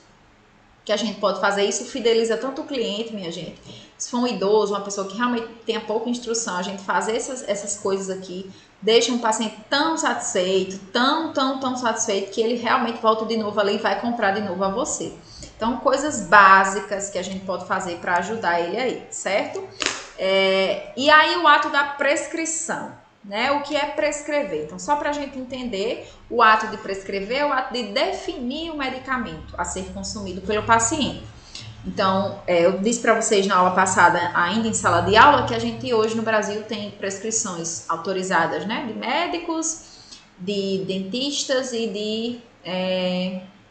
que a gente pode fazer. Isso fideliza tanto o cliente, minha gente. Se for um idoso, uma pessoa que realmente tenha pouca instrução, a gente fazer essas coisas aqui deixa um paciente tão satisfeito, tão satisfeito, que ele realmente volta de novo ali e vai comprar de novo a você. Então, coisas básicas que a gente pode fazer para ajudar ele aí, certo? E aí, o ato da prescrição. Né? O que é prescrever? Então, só para a gente entender, o ato de prescrever é o ato de definir o medicamento a ser consumido pelo paciente. Então, eu disse para vocês na aula passada, ainda em sala de aula, que a gente hoje no Brasil tem prescrições autorizadas, né? De médicos, de dentistas e de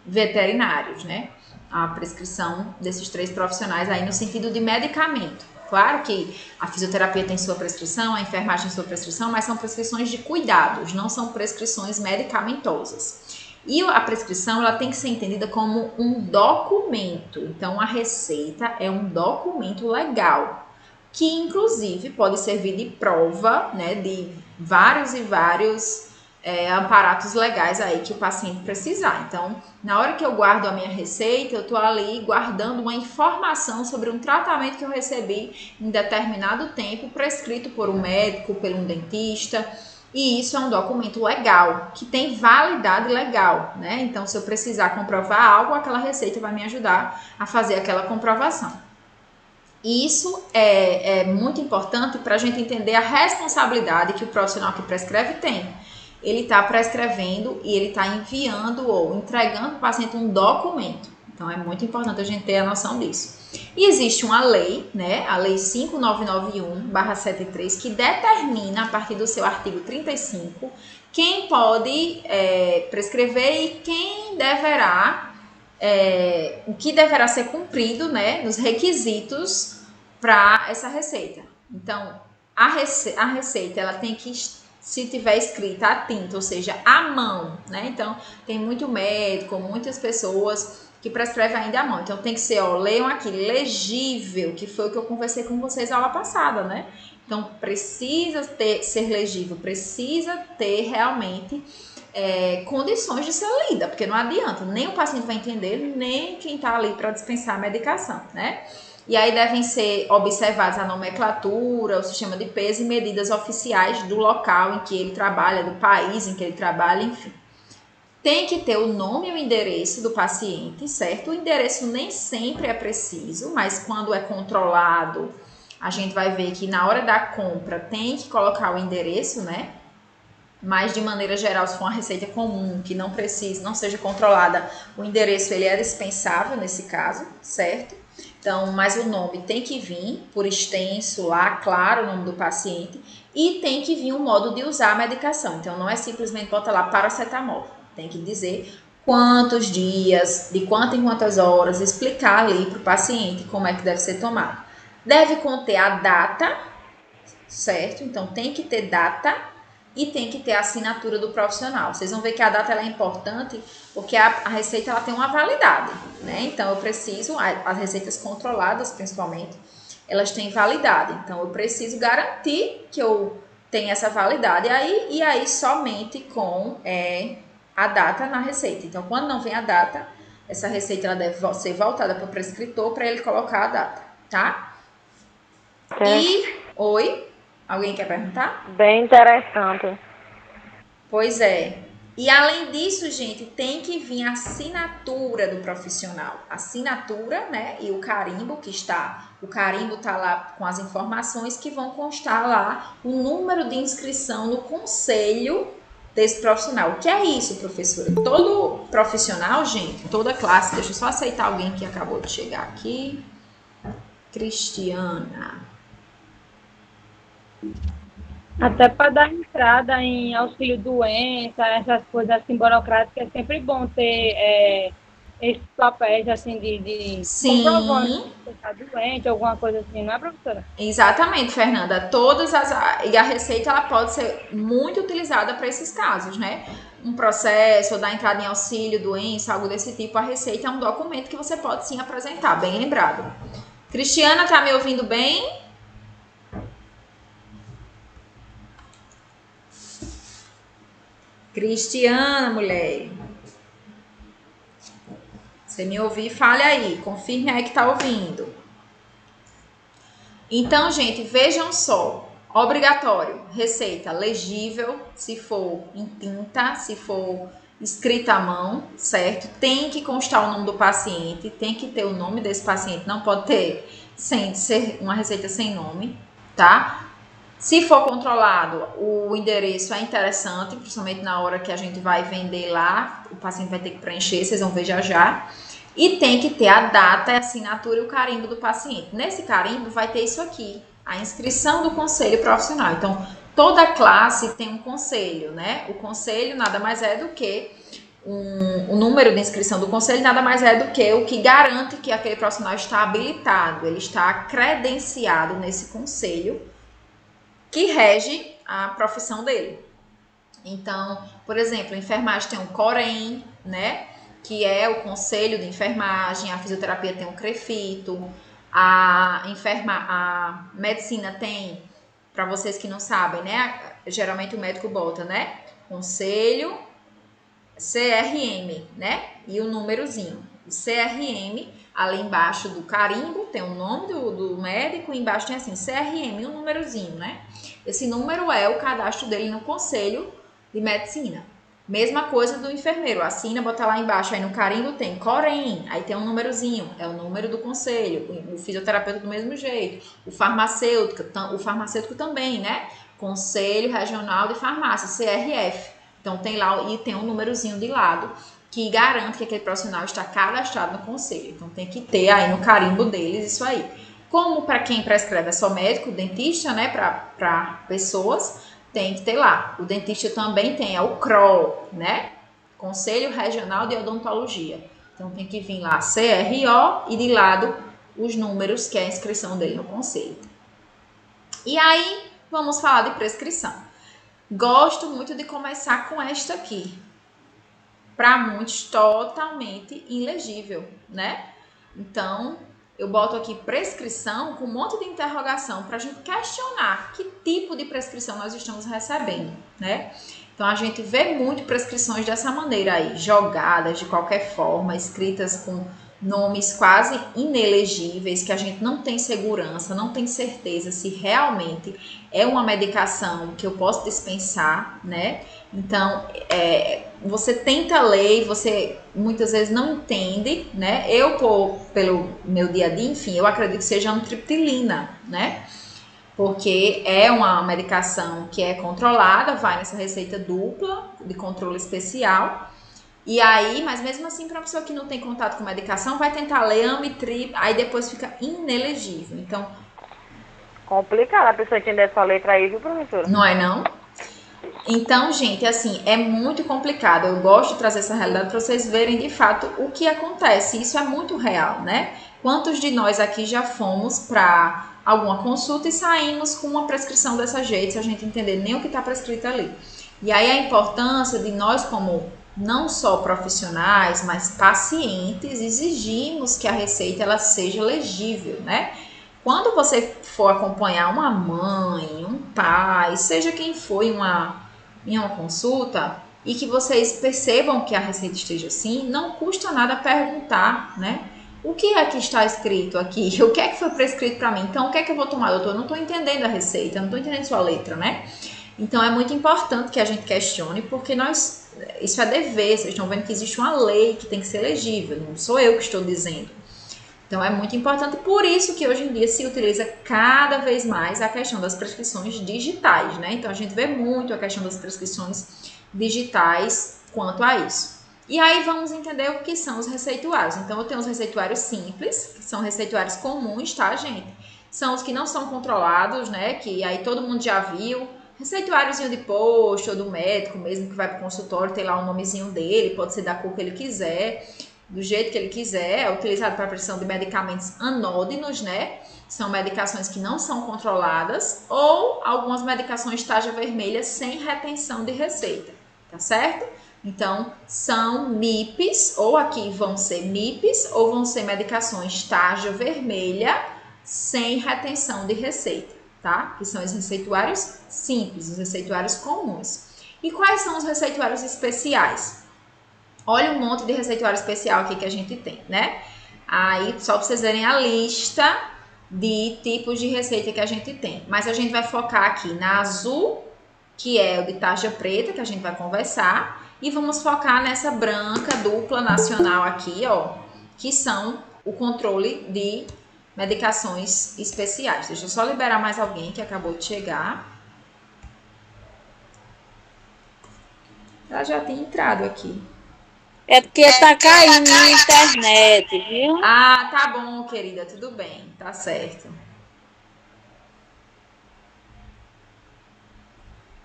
veterinários, né? A prescrição desses 3 profissionais aí no sentido de medicamento. Claro que a fisioterapia tem sua prescrição, a enfermagem tem sua prescrição, mas são prescrições de cuidados, não são prescrições medicamentosas. E a prescrição ela tem que ser entendida como um documento. Então, a receita é um documento legal, que inclusive pode servir de prova, né, de vários e vários aparatos legais aí que o paciente precisar. Então, na hora que eu guardo a minha receita, eu estou ali guardando uma informação sobre um tratamento que eu recebi em determinado tempo, prescrito por um médico, por um dentista. E isso é um documento legal, que tem validade legal, né? Então, se eu precisar comprovar algo, aquela receita vai me ajudar a fazer aquela comprovação. E isso é muito importante para a gente entender a responsabilidade que o profissional que prescreve tem. Ele está prescrevendo e ele está enviando ou entregando para o paciente um documento. Então, é muito importante a gente ter a noção disso. E existe uma lei, né, a Lei 5991/73, que determina, a partir do seu artigo 35, quem pode prescrever e quem deverá, o que deverá ser cumprido, né, nos requisitos para essa receita. Então, a receita ela tem que, se tiver escrita a tinta, ou seja, à mão, né? Então, tem muito médico, muitas pessoas que prescreve ainda à mão. Então, tem que ser, leiam aqui, legível, que foi o que eu conversei com vocês na aula passada, né? Então, precisa ser legível, precisa ter realmente condições de ser lida, porque não adianta, nem o paciente vai entender, nem quem está ali para dispensar a medicação, né? E aí devem ser observados a nomenclatura, o sistema de peso e medidas oficiais do local em que ele trabalha, do país em que ele trabalha, enfim. Tem que ter o nome e o endereço do paciente, certo? O endereço nem sempre é preciso, mas quando é controlado, a gente vai ver que na hora da compra tem que colocar o endereço, né? Mas de maneira geral, se for uma receita comum, que não precisa, não seja controlada, o endereço ele é dispensável nesse caso, certo? Então, mas o nome tem que vir por extenso lá, claro, o nome do paciente, e tem que vir um modo de usar a medicação. Então, não é simplesmente botar lá paracetamol. Tem que dizer quantos dias, de quanto em quantas horas, explicar ali para o paciente como é que deve ser tomado. Deve conter a data, certo? Então, tem que ter data e tem que ter a assinatura do profissional. Vocês vão ver que a data ela é importante porque a receita ela tem uma validade, né? Então, eu preciso, as receitas controladas principalmente, elas têm validade. Então, eu preciso garantir que eu tenho essa validade e aí somente com a data na receita. Então, quando não vem a data, essa receita ela deve ser voltada para o prescritor para ele colocar a data, tá? Oi? Alguém quer perguntar? Bem interessante. Pois é. E além disso, gente, tem que vir a assinatura do profissional. Assinatura, né? E o carimbo o carimbo tá lá com as informações que vão constar lá o número de inscrição no conselho desse profissional. O que é isso, professora? Todo profissional, gente, toda classe, deixa eu só aceitar alguém que acabou de chegar aqui. Cristiana. Até para dar entrada em auxílio-doença, essas coisas assim burocráticas, é sempre bom ter esses papéis assim de comprovando que você está doente, alguma coisa assim, não é, professora? Exatamente, Fernanda. E a receita ela pode ser muito utilizada para esses casos, né? Um processo, ou dar entrada em auxílio-doença, algo desse tipo, a receita é um documento que você pode sim apresentar, bem lembrado. Cristiana, tá me ouvindo bem? Cristiana, mulher. Você me ouvir, fale aí. Confirme aí que tá ouvindo. Então, gente, vejam só. Obrigatório. Receita legível, se for em tinta, se for escrita à mão, certo? Tem que constar o nome do paciente, tem que ter o nome desse paciente. Não pode ter ser uma receita sem nome, tá? Se for controlado, o endereço é interessante, principalmente na hora que a gente vai vender lá, o paciente vai ter que preencher, vocês vão ver já já. E tem que ter a data, a assinatura e o carimbo do paciente. Nesse carimbo vai ter isso aqui, a inscrição do conselho profissional. Então, toda classe tem um conselho, né? O conselho nada mais é do que o número de inscrição do conselho nada mais é do que o que garante que aquele profissional está habilitado, ele está credenciado nesse conselho que rege a profissão dele. Então, por exemplo, a enfermagem tem um COREN, né? Que é o Conselho de Enfermagem, a fisioterapia tem um CREFITO, a medicina tem, para vocês que não sabem, né? Geralmente o médico bota, né? Conselho CRM, né? E o númerozinho. O CRM, ali embaixo do carimbo, tem o nome do médico, e embaixo tem assim, CRM e um númerozinho, né? Esse número é o cadastro dele no Conselho de Medicina. Mesma coisa do enfermeiro, assina, bota lá embaixo, aí no carimbo tem COREN, aí tem um númerozinho, é o número do conselho, o fisioterapeuta do mesmo jeito, o farmacêutico também, né? Conselho Regional de Farmácia, CRF. Então tem lá e tem um númerozinho de lado que garante que aquele profissional está cadastrado no conselho. Então tem que ter aí no carimbo deles isso aí. Como para quem prescreve é só médico, dentista, né? Para pessoas, tem que ter lá. O dentista também tem, é o CRO, né? Conselho Regional de Odontologia. Então tem que vir lá CRO e de lado os números que é a inscrição dele no conselho. E aí vamos falar de prescrição. Gosto muito de começar com esta aqui. Para muitos, totalmente ilegível, né? Então, eu boto aqui prescrição com um monte de interrogação para a gente questionar que tipo de prescrição nós estamos recebendo, né? Então, a gente vê muito prescrições dessa maneira aí, jogadas de qualquer forma, escritas com nomes quase inelegíveis, que a gente não tem segurança, não tem certeza se realmente é uma medicação que eu posso dispensar, né? Então, você tenta ler e você muitas vezes não entende, né? Pelo meu dia a dia, enfim, eu acredito que seja amitriptilina, né? Porque é uma medicação que é controlada, vai nessa receita dupla de controle especial. E aí, mas mesmo assim, para uma pessoa que não tem contato com medicação, vai tentar ler amitrip, aí depois fica inelegível. Então, Complicado a pessoa entender essa letra aí, viu, professora? não é não? Então, gente, assim, é muito complicado. Eu gosto de trazer essa realidade para vocês verem de fato o que acontece. Isso é muito real, né? Quantos de nós aqui já fomos para alguma consulta e saímos com uma prescrição dessa jeito, se a gente entender nem o que está prescrito ali. E aí a importância de nós, como não só profissionais, mas pacientes, exigimos que a receita ela seja legível, né? Quando você for acompanhar uma mãe, um pai, seja quem for em uma consulta, e que vocês percebam que a receita esteja assim, não custa nada perguntar, né? O que é que está escrito aqui? O que é que foi prescrito para mim? Então, o que é que eu vou tomar, doutor? Eu não estou entendendo a receita, não estou entendendo sua letra, né? Então, é muito importante que a gente questione, porque isso é dever, vocês estão vendo que existe uma lei que tem que ser legível, não sou eu que estou dizendo. Então, é muito importante, por isso que hoje em dia se utiliza cada vez mais a questão das prescrições digitais, né? Então, a gente vê muito a questão das prescrições digitais quanto a isso. E aí, vamos entender o que são os receituários. Então, eu tenho os receituários simples, que são receituários comuns, tá, gente? São os que não são controlados, né? Que aí todo mundo já viu. Receituáriozinho de posto ou do médico mesmo, que vai para o consultório, tem lá o nomezinho dele, pode ser da cor que ele quiser, do jeito que ele quiser, é utilizado para a prescrição de medicamentos anódinos, né? São medicações que não são controladas, ou algumas medicações tarja vermelha sem retenção de receita, tá certo? Então, são MIPs, ou aqui vão ser MIPs, ou vão ser medicações tarja vermelha sem retenção de receita, tá? Que são os receituários simples, os receituários comuns. E quais são os receituários especiais? Olha um monte de receituário especial aqui que a gente tem, né? Aí, só para vocês verem a lista de tipos de receita que a gente tem. Mas a gente vai focar aqui na azul, que é o de tarja preta, que a gente vai conversar. E vamos focar nessa branca dupla nacional aqui, ó, que são o controle de medicações especiais. Deixa eu só liberar mais alguém que acabou de chegar. Ela já tem entrado aqui. É porque tá caindo na internet, viu? Ah, tá bom, querida, tudo bem, tá certo.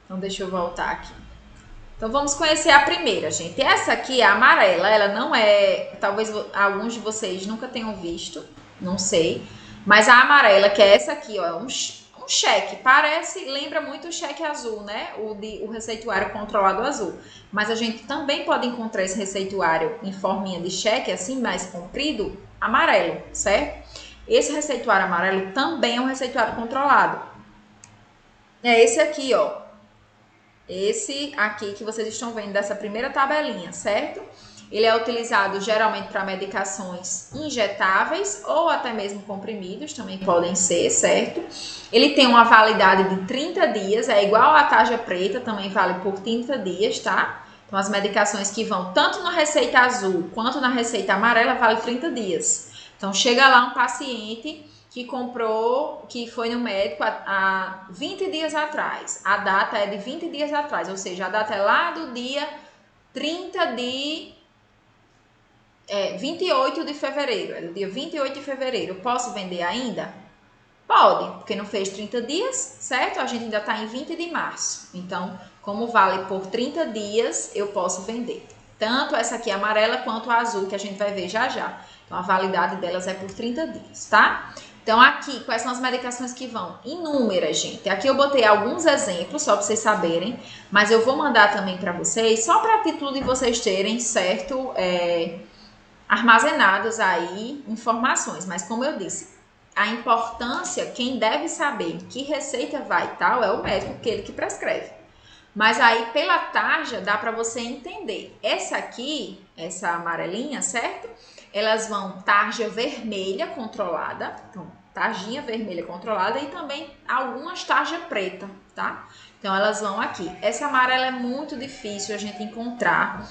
Então deixa eu voltar aqui. Então vamos conhecer a primeira, gente. Essa aqui é a amarela, ela não é, talvez alguns de vocês nunca tenham visto, não sei, mas a amarela, que é essa aqui, ó, é um cheque, parece, lembra muito o cheque azul, né? O receituário controlado azul. Mas a gente também pode encontrar esse receituário em forminha de cheque, assim, mais comprido, amarelo, certo? Esse receituário amarelo também é um receituário controlado. É esse aqui, ó. Esse aqui que vocês estão vendo dessa primeira tabelinha, certo? Ele é utilizado geralmente para medicações injetáveis ou até mesmo comprimidos, também podem ser, certo? Ele tem uma validade de 30 dias, é igual à tarja preta, também vale por 30 dias, tá? Então, as medicações que vão tanto na receita azul quanto na receita amarela, vale 30 dias. Então, chega lá um paciente que comprou, que foi no médico há 20 dias atrás. A data é de 20 dias atrás, ou seja, a data é lá do dia 28 de fevereiro. É do dia 28 de fevereiro. Posso vender ainda? Pode, porque não fez 30 dias, certo? A gente ainda está em 20 de março. Então, como vale por 30 dias, eu posso vender. Tanto essa aqui amarela quanto a azul, que a gente vai ver já já. Então, a validade delas é por 30 dias, tá? Então, aqui, quais são as medicações que vão? Inúmeras, gente. Aqui eu botei alguns exemplos, só para vocês saberem, mas eu vou mandar também para vocês, só para título de vocês terem, certo? Armazenados aí informações. Mas, como eu disse, a importância, quem deve saber que receita vai e tal, é o médico, porque ele que prescreve. Mas aí, pela tarja, dá para você entender. Essa aqui, essa amarelinha, certo? Elas vão tarja vermelha controlada, então, tarjinha vermelha controlada e também algumas tarja preta, tá? Então, elas vão aqui. Essa amarela é muito difícil a gente encontrar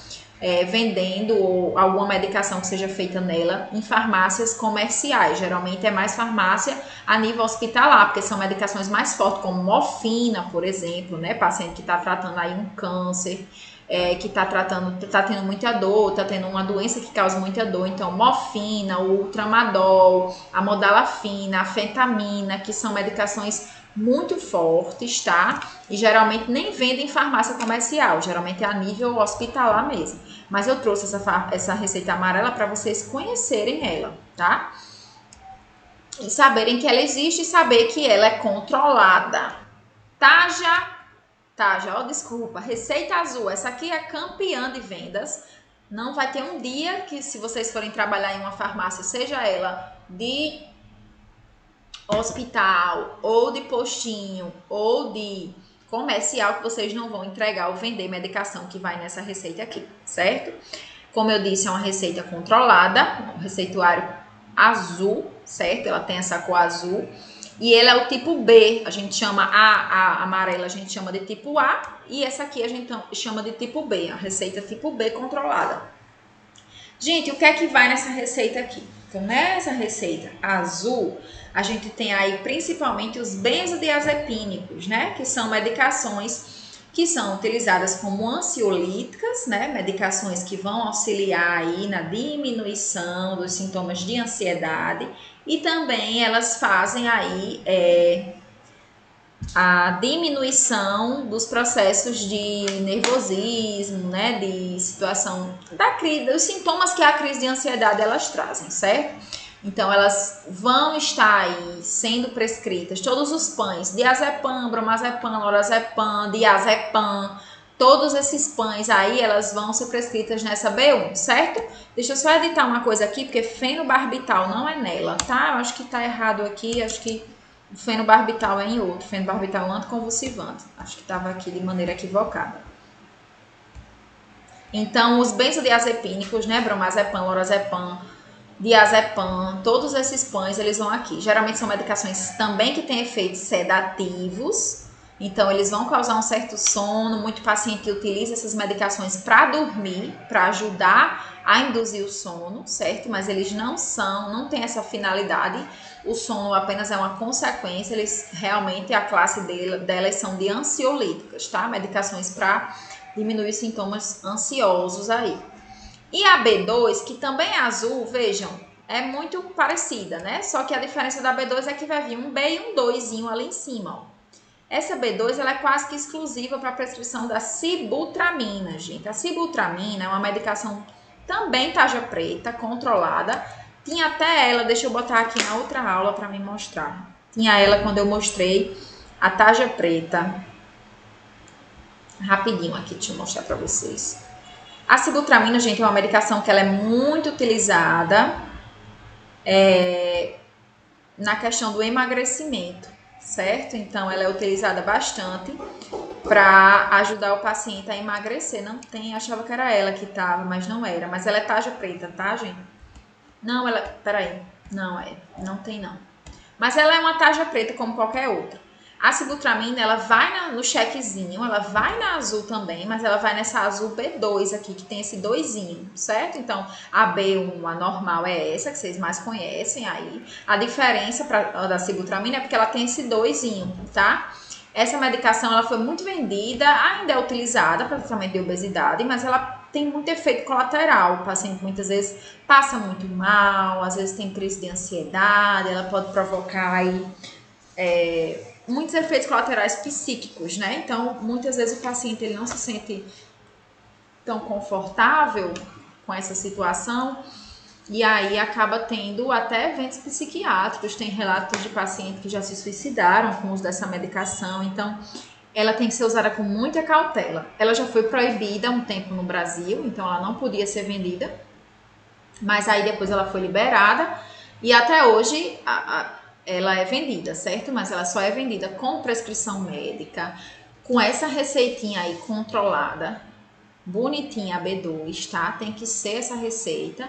vendendo ou alguma medicação que seja feita nela em farmácias comerciais. Geralmente é mais farmácia a nível hospitalar, porque são medicações mais fortes, como morfina, por exemplo, né? Paciente que está tratando aí um câncer, que está tendo muita dor, está tendo uma doença que causa muita dor, então morfina, o tramadol, a modalafina, a fentamina, que são medicações muito fortes, tá? E geralmente nem vendem em farmácia comercial, geralmente é a nível hospitalar mesmo. Mas eu trouxe essa receita amarela para vocês conhecerem ela, tá? E saberem que ela existe e saber que ela é controlada. Desculpa, receita azul, essa aqui é campeã de vendas. Não vai ter um dia que, se vocês forem trabalhar em uma farmácia, seja ela de hospital, ou de postinho, ou de comercial, que vocês não vão entregar ou vender medicação que vai nessa receita aqui, certo? Como eu disse, é uma receita controlada, um receituário azul, certo? Ela tem essa cor azul. E ele é o tipo B, a gente chama a amarela, a gente chama de tipo A, e essa aqui a gente chama de tipo B, a receita tipo B controlada. Gente, o que é que vai nessa receita aqui? Então, nessa receita azul, a gente tem aí principalmente os benzodiazepínicos, né? Que são medicações que são utilizadas como ansiolíticas, né? Medicações que vão auxiliar aí na diminuição dos sintomas de ansiedade e também elas fazem aí a diminuição dos processos de nervosismo, né? De situação da crise, dos sintomas que a crise de ansiedade elas trazem, certo? Então, elas vão estar aí sendo prescritas, todos os pães, diazepam, bromazepam, lorazepam, diazepam, todos esses pães aí, elas vão ser prescritas nessa B1, certo? Deixa eu só editar uma coisa aqui, porque fenobarbital não é nela, tá? Eu acho que tá errado aqui, acho que o fenobarbital é em outro, fenobarbital anticonvulsivante. Acho que tava aqui de maneira equivocada. Então, os benzodiazepínicos, né, bromazepam, lorazepam, diazepam, todos esses pães, eles vão aqui. Geralmente são medicações também que têm efeitos sedativos, então eles vão causar um certo sono. Muito paciente utiliza essas medicações para dormir, para ajudar a induzir o sono, certo? Mas eles não têm essa finalidade. O sono apenas é uma consequência, eles realmente, a classe delas são de ansiolíticas, tá? Medicações para diminuir sintomas ansiosos aí. E a B2, que também é azul, vejam, é muito parecida, né? Só que a diferença da B2 é que vai vir um B e um 2zinho ali em cima, ó. Essa B2 ela é quase que exclusiva para a prescrição da sibutramina, gente. A sibutramina é uma medicação também tarja preta, controlada. Tinha até ela, deixa eu botar aqui na outra aula para me mostrar. Tinha ela quando eu mostrei a tarja preta. Rapidinho aqui, deixa eu mostrar para vocês. A sibutramina, gente, é uma medicação que ela é muito utilizada na questão do emagrecimento, certo? Então, ela é utilizada bastante para ajudar o paciente a emagrecer. Não tem, achava que era ela que estava, mas não era. Mas ela é tarja preta, tá, gente? Não, ela, peraí, não tem não. Mas ela é uma tarja preta como qualquer outra. A sibutramina, ela vai no chequezinho, ela vai na azul também, mas ela vai nessa azul B2 aqui, que tem esse 2zinho, certo? Então, a B1, a normal é essa, que vocês mais conhecem aí. A diferença da sibutramina é porque ela tem esse 2zinho, tá? Essa medicação, ela foi muito vendida, ainda é utilizada para tratamento de obesidade, mas ela tem muito efeito colateral. O paciente muitas vezes passa muito mal, às vezes tem crise de ansiedade, ela pode provocar aí muitos efeitos colaterais psíquicos, né? Então, muitas vezes o paciente ele não se sente tão confortável com essa situação e aí acaba tendo até eventos psiquiátricos. Tem relatos de pacientes que já se suicidaram com o uso dessa medicação. Então, ela tem que ser usada com muita cautela. Ela já foi proibida há um tempo no Brasil, então ela não podia ser vendida, mas aí depois ela foi liberada e até hoje ela é vendida, certo? Mas ela só é vendida com prescrição médica, com essa receitinha aí controlada, bonitinha, a B2, tá? Tem que ser essa receita.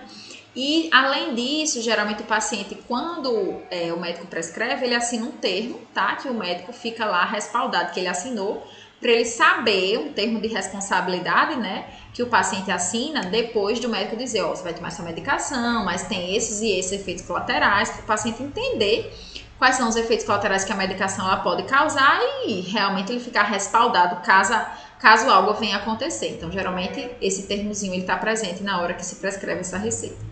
E, além disso, geralmente o paciente, quando o médico prescreve, ele assina um termo, tá? Que o médico fica lá respaldado, que ele assinou, para ele saber, um termo de responsabilidade, né? Que o paciente assina depois do médico dizer, ó, você vai tomar essa medicação, mas tem esses e esses efeitos colaterais, para o paciente entender quais são os efeitos colaterais que a medicação ela pode causar e realmente ele ficar respaldado caso algo venha a acontecer. Então, geralmente, esse termozinho ele está presente na hora que se prescreve essa receita.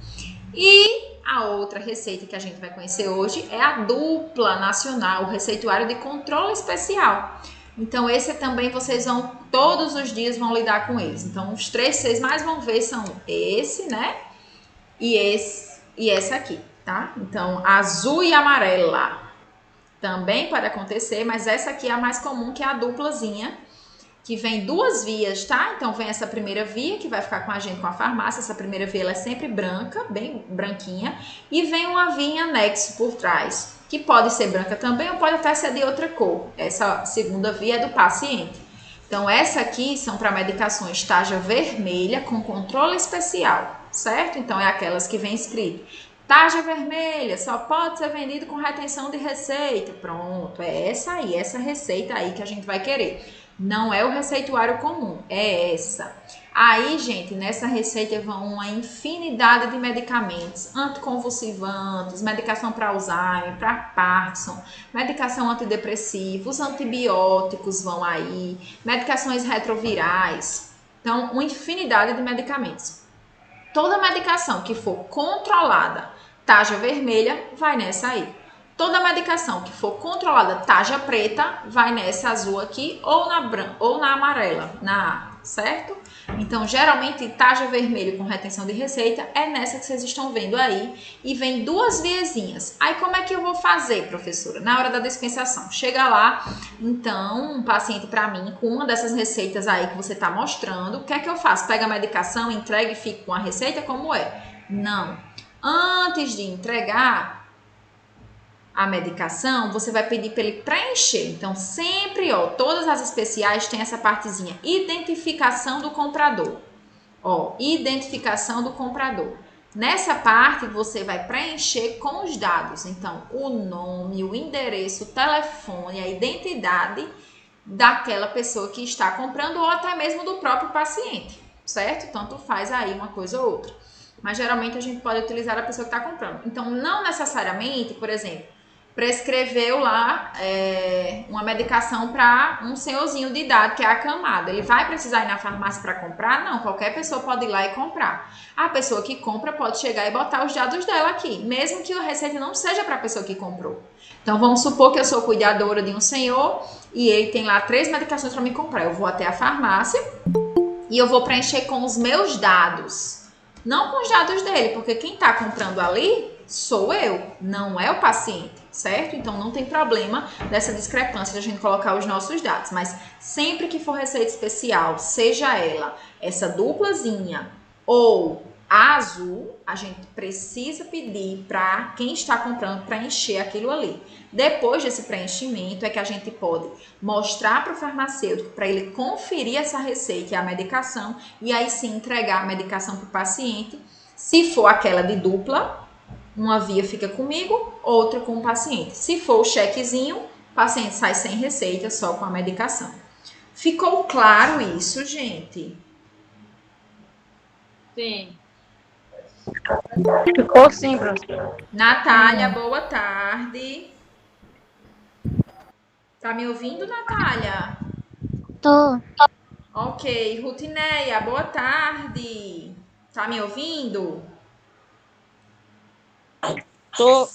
E a outra receita que a gente vai conhecer hoje é a dupla nacional, o receituário de controle especial. Então, esse também vocês vão, todos os dias vão lidar com eles. Então, os 3 que vocês mais vão ver são esse, né? E esse aqui, tá? Então, azul e amarela também pode acontecer, mas essa aqui é a mais comum, que é a duplazinha, que vem 2 vias, tá? Então, vem essa primeira via, que vai ficar com a gente com a farmácia. Essa primeira via, ela é sempre branca, bem branquinha. E vem uma via em anexo por trás, que pode ser branca também ou pode até ser de outra cor. Essa segunda via é do paciente. Então, essa aqui são para medicações tarja vermelha com controle especial, certo? Então, é aquelas que vem escrito tarja vermelha, só pode ser vendido com retenção de receita. Pronto, é essa aí, essa receita aí que a gente vai querer. Não é o receituário comum, é essa. Aí, gente, nessa receita vão uma infinidade de medicamentos, anticonvulsivantes, medicação para Alzheimer, para Parkinson, medicação antidepressiva, os antibióticos vão aí, medicações retrovirais. Então, uma infinidade de medicamentos. Toda medicação que for controlada, tarja vermelha, vai nessa aí. Toda medicação que for controlada tarja preta, vai nessa azul aqui, ou na branca, ou na amarela, na A, certo? Então, geralmente, tarja vermelha com retenção de receita é nessa que vocês estão vendo aí, e vem 2 viezinhas. Aí, como é que eu vou fazer, professora? Na hora da dispensação, chega lá, então, um paciente para mim, com uma dessas receitas aí que você está mostrando, o que é que eu faço? Pega a medicação, entrega e fico com a receita, como é? Não. Antes de entregar a medicação, você vai pedir para ele preencher. Então, sempre, ó, todas as especiais têm essa partezinha, identificação do comprador. Ó, identificação do comprador. Nessa parte, você vai preencher com os dados. Então, o nome, o endereço, o telefone, a identidade daquela pessoa que está comprando ou até mesmo do próprio paciente, certo? Tanto faz aí uma coisa ou outra. Mas, geralmente, a gente pode utilizar a pessoa que está comprando. Então, não necessariamente, por exemplo, prescreveu lá uma medicação para um senhorzinho de idade que é acamado. Ele vai precisar ir na farmácia para comprar? Não, qualquer pessoa pode ir lá e comprar. A pessoa que compra pode chegar e botar os dados dela aqui, mesmo que a receita não seja para a pessoa que comprou. Então vamos supor que eu sou cuidadora de um senhor e ele tem lá 3 medicações para me comprar. Eu vou até a farmácia e eu vou preencher com os meus dados, não com os dados dele, porque quem está comprando ali sou eu, não é o paciente, certo? Então não tem problema dessa discrepância de a gente colocar os nossos dados, mas sempre que for receita especial, seja ela essa duplazinha ou a azul, a gente precisa pedir para quem está comprando preencher aquilo ali. Depois desse preenchimento é que a gente pode mostrar para o farmacêutico para ele conferir essa receita e a medicação e aí sim entregar a medicação para o paciente. Se for aquela de dupla, uma via fica comigo, outra com o paciente. Se for o chequezinho, o paciente sai sem receita, só com a medicação. Ficou claro isso, gente? Sim. Ficou sim, professora. Natália, boa tarde. Tá me ouvindo, Natália? Tô. Ok. Rutineia, boa tarde. Tá me ouvindo? Tô.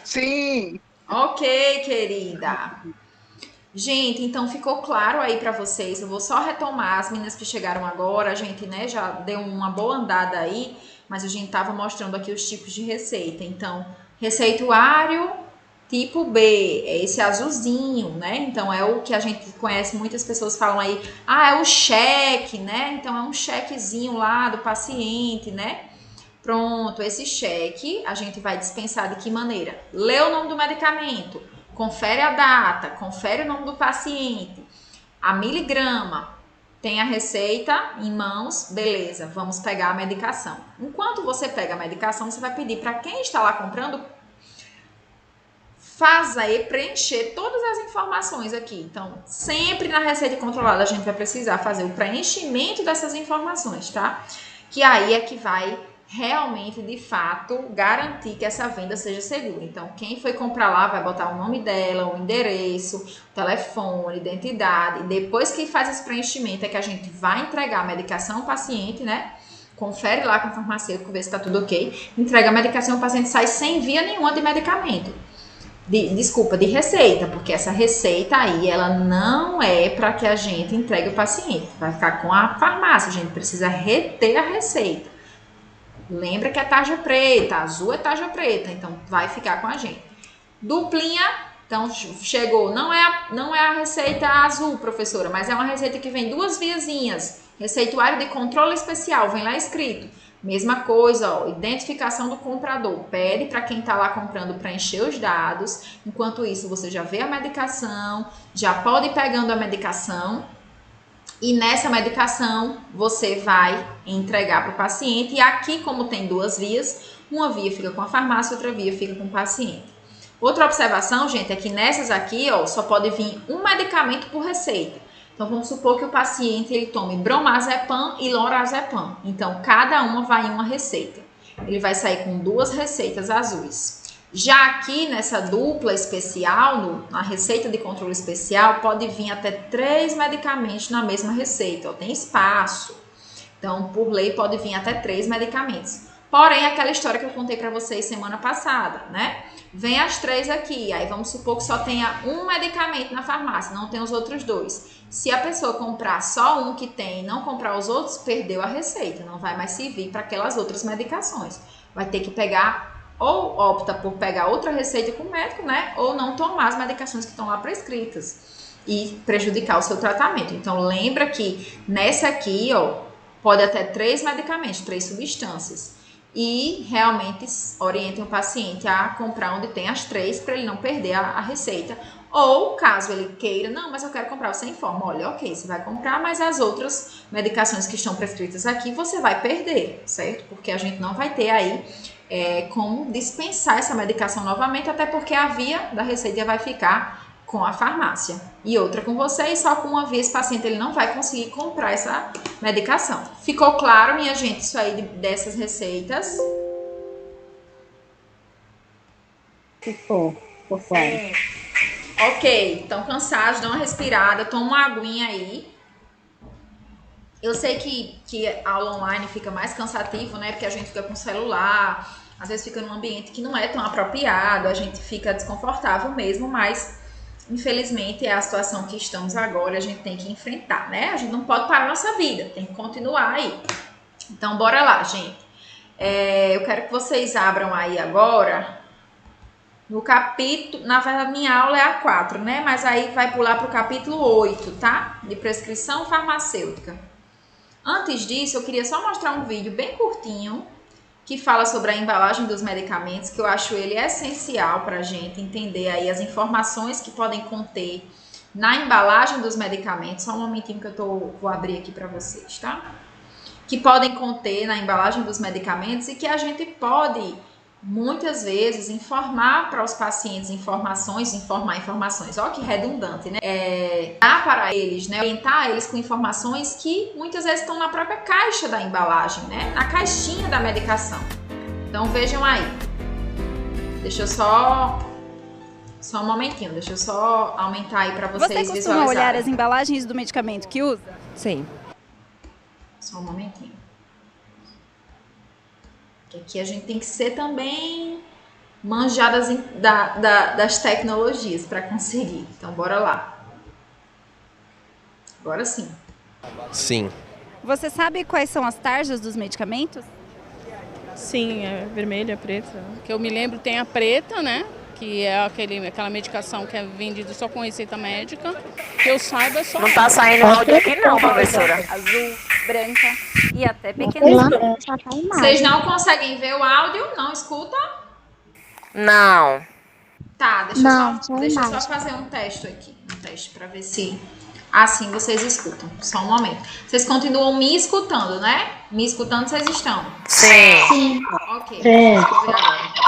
Sim. Ok, querida. Gente, então ficou claro aí pra vocês. Eu vou só retomar as meninas que chegaram agora. A gente, né, já deu uma boa andada aí, mas a gente tava mostrando aqui os tipos de receita. Então, receituário tipo B, é esse azulzinho, né? Então, é o que a gente conhece, muitas pessoas falam aí, é o cheque, né? Então, é um chequezinho lá do paciente, né? Pronto, esse cheque a gente vai dispensar de que maneira? Lê o nome do medicamento, confere a data, confere o nome do paciente, a miligrama, tem a receita em mãos, beleza, vamos pegar a medicação. Enquanto você pega a medicação, você vai pedir para quem está lá comprando preencher todas as informações aqui. Então, sempre na receita controlada a gente vai precisar fazer o preenchimento dessas informações, tá? Que aí é que vai realmente, de fato, garantir que essa venda seja segura. Então, quem foi comprar lá vai botar o nome dela, o endereço, o telefone, identidade. E depois que faz esse preenchimento é que a gente vai entregar a medicação ao paciente, né? Confere lá com o farmacêutico, vê se tá tudo ok. Entrega a medicação, o paciente sai sem via nenhuma de medicamento. De receita, porque essa receita aí, ela não é para que a gente entregue o paciente. Vai ficar com a farmácia, a gente precisa reter a receita. Lembra que é tarja preta, azul é tarja preta, então vai ficar com a gente. Duplinha, então chegou, não é a receita azul, professora, mas é uma receita que vem 2 viazinhas. Receituário de controle especial, vem lá escrito. Mesma coisa, ó, identificação do comprador. Pede para quem está lá comprando preencher os dados. Enquanto isso, você já vê a medicação, já pode ir pegando a medicação. E nessa medicação, você vai entregar para o paciente. E aqui, como tem 2 vias, uma via fica com a farmácia, outra via fica com o paciente. Outra observação, gente, é que nessas aqui, ó, só pode vir um medicamento por receita. Então, vamos supor que o paciente ele tome bromazepam e lorazepam. Então, cada uma vai em uma receita. Ele vai sair com 2 receitas azuis. Já aqui nessa dupla especial, na receita de controle especial, pode vir até 3 medicamentos na mesma receita. Ó, tem espaço. Então, por lei, pode vir até 3 medicamentos. Porém, aquela história que eu contei para vocês semana passada, né? Vem as 3 aqui, aí vamos supor que só tenha um medicamento na farmácia, não tem os outros 2. Se a pessoa comprar só um que tem e não comprar os outros, perdeu a receita, não vai mais servir para aquelas outras medicações. Vai ter que pegar, ou opta por pegar outra receita com o médico, né? Ou não tomar as medicações que estão lá prescritas e prejudicar o seu tratamento. Então, lembra que nessa aqui, ó, pode até 3 medicamentos, 3 substâncias. E realmente orientem o paciente a comprar onde tem as 3 para ele não perder a receita. Ou caso ele queira, não, mas eu quero comprar, você informa, olha, ok, você vai comprar, mas as outras medicações que estão prescritas aqui você vai perder, certo? Porque a gente não vai ter aí como dispensar essa medicação novamente, até porque a via da receita vai ficar com a farmácia. E outra com você, e só com uma via esse paciente ele não vai conseguir comprar essa medicação. Ficou claro, minha gente, isso aí dessas receitas? Se for claro. Ok, estão cansados, dá uma respirada, toma uma aguinha aí. Eu sei que a aula online fica mais cansativo, né? Porque a gente fica com o celular, às vezes fica num ambiente que não é tão apropriado, a gente fica desconfortável mesmo, mas infelizmente é a situação que estamos agora, a gente tem que enfrentar, né? A gente não pode parar a nossa vida, tem que continuar aí. Então, bora lá, gente. Eu quero que vocês abram aí agora no capítulo, na verdade minha aula é a 4, né? Mas aí vai pular para o capítulo 8, tá? De prescrição farmacêutica. Antes disso, eu queria só mostrar um vídeo bem curtinho que fala sobre a embalagem dos medicamentos, que eu acho ele essencial para a gente entender aí as informações que podem conter na embalagem dos medicamentos. Só um momentinho que vou abrir aqui para vocês, tá? Que podem conter na embalagem dos medicamentos e que a gente pode, muitas vezes, informar para os pacientes informar informações. Ó, que redundante, né? Dar para eles, né? Orientar eles com informações que muitas vezes estão na própria caixa da embalagem, né? Na caixinha da medicação. Então, vejam aí. Deixa eu só um momentinho. Deixa eu só aumentar aí para vocês visualizarem. Você costuma olhar as embalagens do medicamento que usa? Sim. Só um momentinho. Porque aqui a gente tem que ser também manjadas das tecnologias para conseguir. Então, bora lá. Agora sim. Sim. Você sabe quais são as tarjas dos medicamentos? Sim, é vermelha, preta. Que eu me lembro tem a preta, né? Que é aquela medicação que é vendida só com receita médica. Que eu saiba é só. Não tá saindo áudio aqui não, professora. Azul, branca e até pequenas. Vocês não conseguem ver o áudio? Não escuta? Não. Tá, deixa eu só fazer um teste aqui. Um teste para ver se assim vocês escutam. Só um momento. Vocês continuam me escutando, né? Me escutando vocês estão? Sim. Ok. Deixa eu ver agora.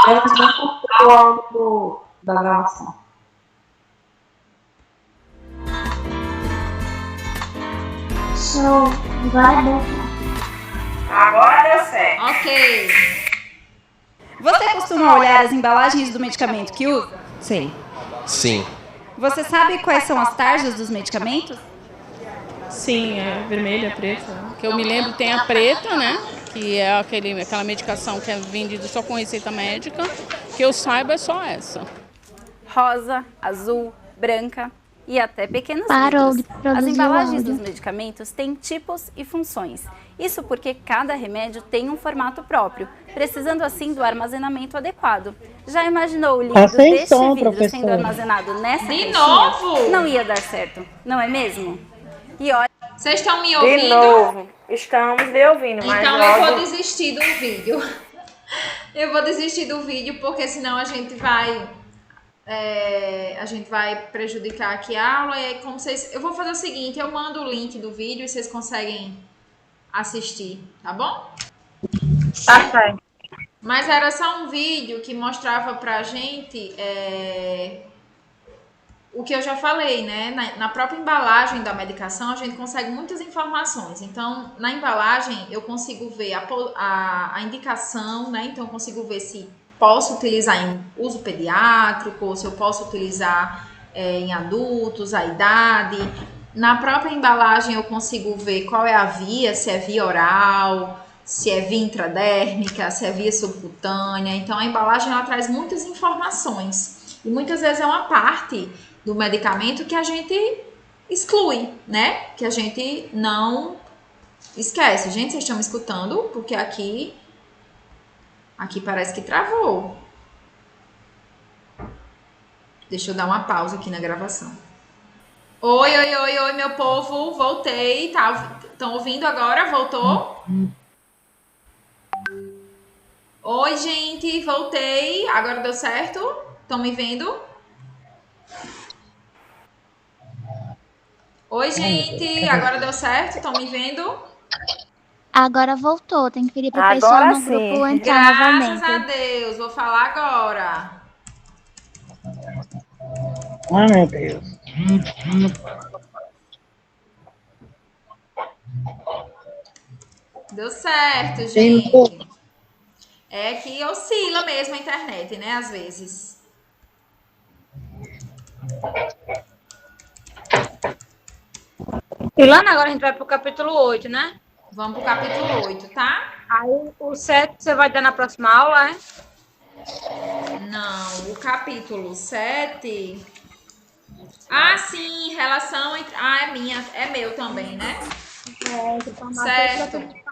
O áudio da gravação. Show. Vai bom. Agora deu certo. Ok. Você costuma olhar as embalagens do medicamento que usa? Sim. Sim. Você sabe quais são as tarjas dos medicamentos? Sim, é vermelha, preta. Que eu me lembro tem a preta, né? Que é aquela medicação que é vendida só com receita médica. Que eu saiba é só essa. Rosa, azul, branca e até pequenos Parou de litros. produzir As o embalagens áudio. dos medicamentos têm tipos e funções. Isso porque cada remédio tem um formato próprio, precisando assim do armazenamento adequado. Já imaginou o líquido sem deste som, vidro professora. sendo armazenado nessa De caixinha? novo? Não ia dar certo, não é mesmo? E olha, Vocês estão me De ouvindo? novo. Estamos lhe ouvindo, mas Então o eu vou áudio... desistir do vídeo. Eu vou desistir do vídeo porque senão a gente vai prejudicar aqui a aula. E aí, como vocês, eu vou fazer o seguinte: eu mando o link do vídeo e vocês conseguem assistir, tá bom? Tá certo. Mas era só um vídeo que mostrava pra gente o que eu já falei, né? Na própria embalagem da medicação, a gente consegue muitas informações. Então, na embalagem, eu consigo ver a indicação, né? Então, eu consigo ver se posso utilizar em uso pediátrico, ou se eu posso utilizar em adultos, a idade. Na própria embalagem, eu consigo ver qual é a via, se é via oral, se é via intradérmica, se é via subcutânea. Então, a embalagem, ela traz muitas informações. E muitas vezes é uma parte do medicamento que a gente exclui, né? Que a gente não esquece. Gente, vocês estão me escutando? Porque aqui parece que travou. Deixa eu dar uma pausa aqui na gravação. Oi, meu povo. Voltei. Estão ouvindo agora? Voltou? Oi, gente. Voltei. Agora deu certo? Estão me vendo? Oi, gente, agora deu certo? Estão me vendo? Agora voltou, tem que pedir pro Agora pessoal no sim. grupo entrar Graças novamente. a Deus, vou falar agora. Ai, meu Deus. Deu certo, gente. É que oscila mesmo a internet, né? Às vezes. Ilana, agora a gente vai pro capítulo 8, né? Vamos pro capítulo 8, tá? Aí o 7 você vai dar na próxima aula, é? Não, o capítulo 7. Ah, sim, relação entre. Ah, é minha, é meu também, né? Certo.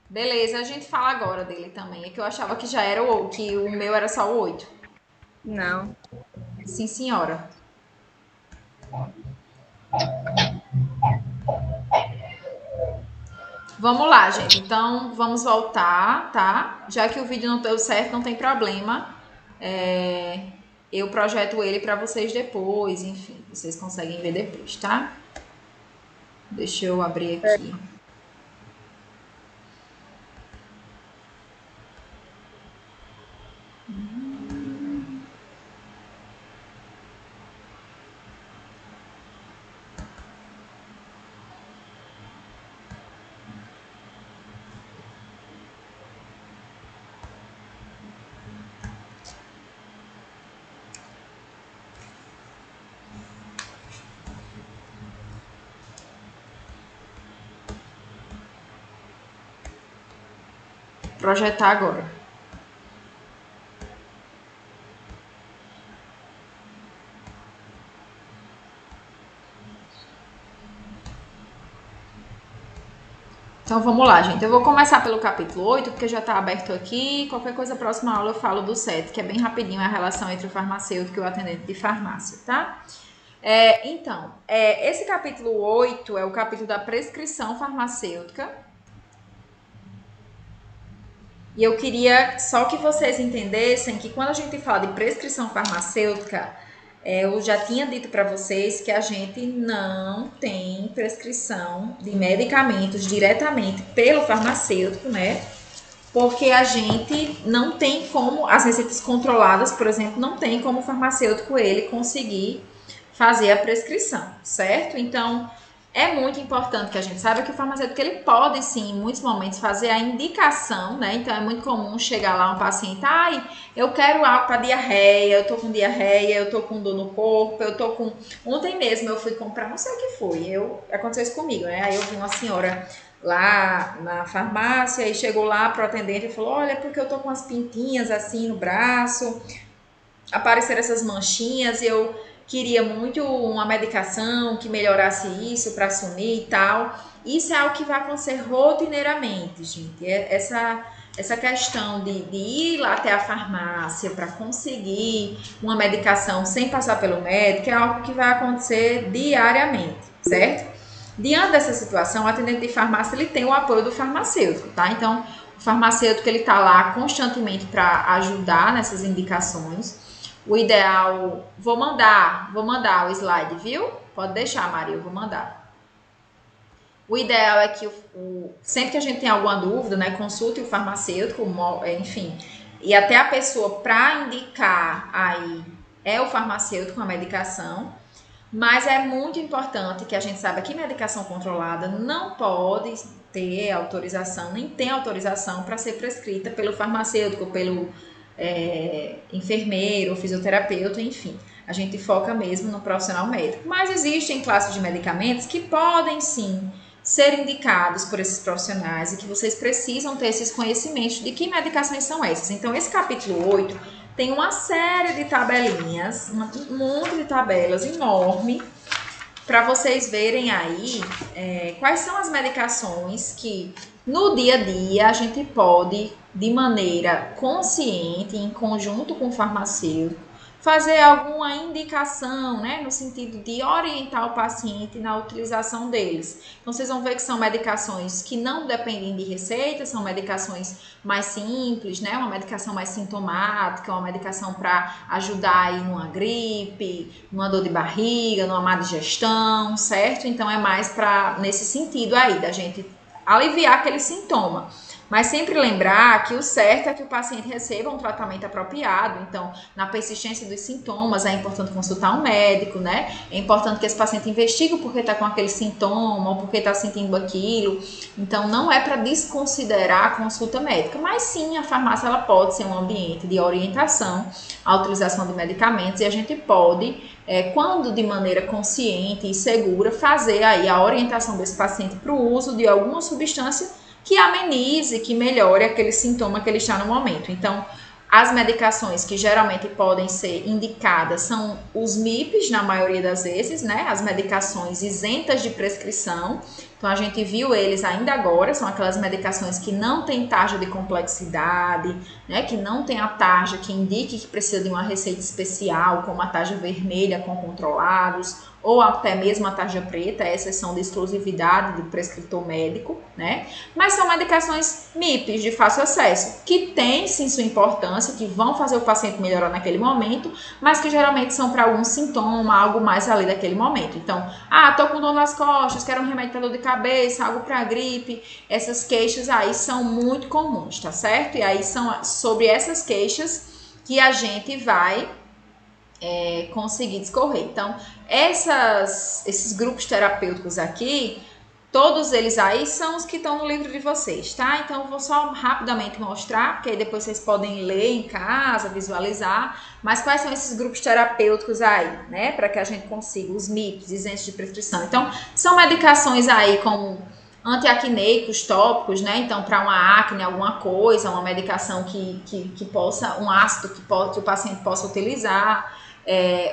Beleza, a gente fala agora dele também. É que eu achava que já era que o meu era só o 8. Não. Sim, senhora. Vamos lá, gente. Então, vamos voltar, tá? Já que o vídeo não deu certo, não tem problema. Eu projeto ele para vocês depois, enfim. Vocês conseguem ver depois, tá? Deixa eu abrir aqui. Projetar agora. Então vamos lá, gente. Eu vou começar pelo capítulo 8, porque já está aberto aqui. Qualquer coisa, próxima aula eu falo do 7, que é bem rapidinho, é a relação entre o farmacêutico e o atendente de farmácia, tá? Então, esse capítulo 8 é o capítulo da prescrição farmacêutica. E eu queria só que vocês entendessem que quando a gente fala de prescrição farmacêutica, eu já tinha dito para vocês que a gente não tem prescrição de medicamentos diretamente pelo farmacêutico, né? Porque a gente não tem como, as receitas controladas, por exemplo, não tem como o farmacêutico ele conseguir fazer a prescrição, certo? Então, é muito importante que a gente saiba que o farmacêutico ele pode sim, em muitos momentos, fazer a indicação, né? Então é muito comum chegar lá um paciente, eu quero algo para diarreia, eu tô com diarreia, eu tô com dor no corpo, eu tô com. Ontem mesmo eu fui comprar, não sei o que foi, aconteceu isso comigo, né? Aí eu vi uma senhora lá na farmácia e chegou lá pro atendente e falou: olha, porque eu tô com umas pintinhas assim no braço, apareceram essas manchinhas e eu queria muito uma medicação que melhorasse isso para sumir e tal. Isso é algo que vai acontecer rotineiramente, gente. Essa questão de ir lá até a farmácia para conseguir uma medicação sem passar pelo médico é algo que vai acontecer diariamente, certo? Diante dessa situação, o atendente de farmácia ele tem o apoio do farmacêutico, tá? Então, o farmacêutico ele tá lá constantemente para ajudar nessas indicações. O ideal, vou mandar o slide, viu? Pode deixar, Maria, eu vou mandar. O ideal é que sempre que a gente tem alguma dúvida, né, consulte o farmacêutico, enfim, e até a pessoa para indicar aí é o farmacêutico com a medicação, mas é muito importante que a gente saiba que medicação controlada não pode ter autorização, nem tem autorização para ser prescrita pelo farmacêutico, pelo enfermeiro, fisioterapeuta, enfim. A gente foca mesmo no profissional médico. Mas existem classes de medicamentos que podem sim ser indicados por esses profissionais e que vocês precisam ter esses conhecimentos de que medicações são essas. Então, esse capítulo 8 tem uma série de tabelinhas, um monte de tabelas enorme, para vocês verem aí quais são as medicações que no dia a dia a gente pode, de maneira consciente, em conjunto com o farmacêutico, fazer alguma indicação, né, no sentido de orientar o paciente na utilização deles. Então, vocês vão ver que são medicações que não dependem de receita, são medicações mais simples, né, uma medicação mais sintomática, uma medicação para ajudar aí numa gripe, numa dor de barriga, numa má digestão, certo? Então, é mais para nesse sentido aí, da gente aliviar aquele sintoma. Mas sempre lembrar que o certo é que o paciente receba um tratamento apropriado. Então, na persistência dos sintomas, é importante consultar um médico, né? É importante que esse paciente investigue o porquê está com aquele sintoma, ou porquê está sentindo aquilo. Então, não é para desconsiderar a consulta médica, mas sim, a farmácia ela pode ser um ambiente de orientação à utilização de medicamentos e a gente pode, quando de maneira consciente e segura, fazer aí a orientação desse paciente para o uso de alguma substância que amenize, que melhore aquele sintoma que ele está no momento. Então, as medicações que geralmente podem ser indicadas são os MIPs, na maioria das vezes, né? As medicações isentas de prescrição. Então, a gente viu eles ainda agora, são aquelas medicações que não têm tarja de complexidade, né? Que não tem a tarja que indique que precisa de uma receita especial, como a tarja vermelha com controlados, ou até mesmo a tarja preta, essas são de exclusividade do prescritor médico, né? Mas são medicações MIPs de fácil acesso, que têm sim sua importância, que vão fazer o paciente melhorar naquele momento, mas que geralmente são para algum sintoma, algo mais ali daquele momento. Então, tô com dor nas costas, quero um remédio para dor de cabeça, algo para gripe. Essas queixas aí são muito comuns, tá certo? E aí são sobre essas queixas que a gente vai conseguir discorrer. Então, esses grupos terapêuticos aqui, todos eles aí são os que estão no livro de vocês, tá? Então, eu vou só rapidamente mostrar, porque aí depois vocês podem ler em casa, visualizar, mas quais são esses grupos terapêuticos aí, né? Para que a gente consiga, os MIPs, isentos de prescrição. Então, são medicações aí como antiacneicos tópicos, né? Então, para uma acne, alguma coisa, uma medicação que possa, um ácido que o paciente possa utilizar.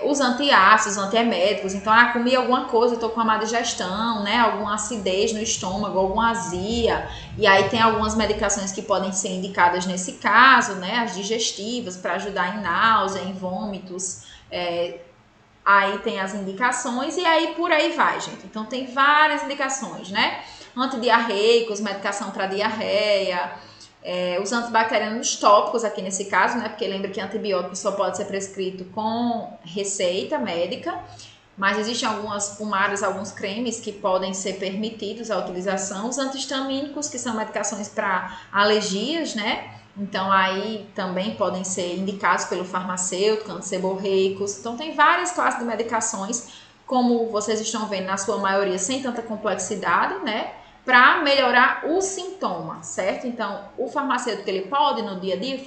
Os antiácidos, antieméticos. Então, comi alguma coisa, eu tô com uma má digestão, né? Alguma acidez no estômago, alguma azia. E aí tem algumas medicações que podem ser indicadas nesse caso, né? As digestivas, para ajudar em náusea, em vômitos. Aí tem as indicações e aí por aí vai, gente. Então, tem várias indicações, né? Antidiarreicos, medicação para diarreia. Os antibacterianos tópicos aqui nesse caso, né? Porque lembra que antibiótico só pode ser prescrito com receita médica, mas existem algumas pomadas, alguns cremes que podem ser permitidos a utilização. Os antihistamínicos, que são medicações para alergias, né? Então, aí também podem ser indicados pelo farmacêutico, antisseborreicos. Então, tem várias classes de medicações, como vocês estão vendo, na sua maioria, sem tanta complexidade, né? Para melhorar o sintoma, certo? Então, o farmacêutico, ele pode, no dia a dia,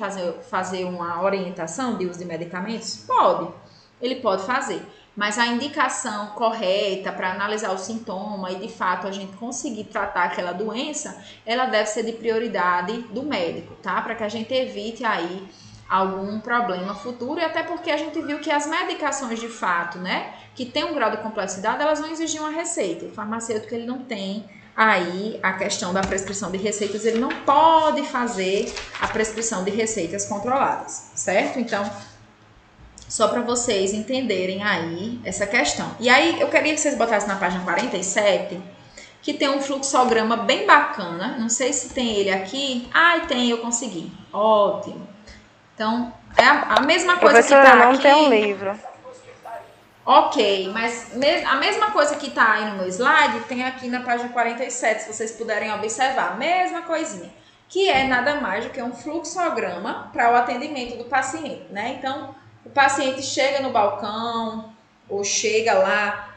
fazer uma orientação de uso de medicamentos? Pode, ele pode fazer. Mas a indicação correta para analisar o sintoma e, de fato, a gente conseguir tratar aquela doença, ela deve ser de prioridade do médico, tá? Para que a gente evite aí algum problema futuro, e até porque a gente viu que as medicações, de fato, né, que tem um grau de complexidade, elas vão exigir uma receita. O farmacêutico, ele não tem aí a questão da prescrição de receitas, ele não pode fazer a prescrição de receitas controladas, certo? Então, só para vocês entenderem aí essa questão. E aí, eu queria que vocês botassem na página 47, que tem um fluxograma bem bacana. Não sei se tem ele aqui. Tem, eu consegui. Ótimo. Então, é a mesma coisa que tá aqui. Não tem um livro. Ok, mas a mesma coisa que tá aí no meu slide, tem aqui na página 47, se vocês puderem observar. Mesma coisinha. Que é nada mais do que um fluxograma para o atendimento do paciente, né? Então, o paciente chega no balcão, ou chega lá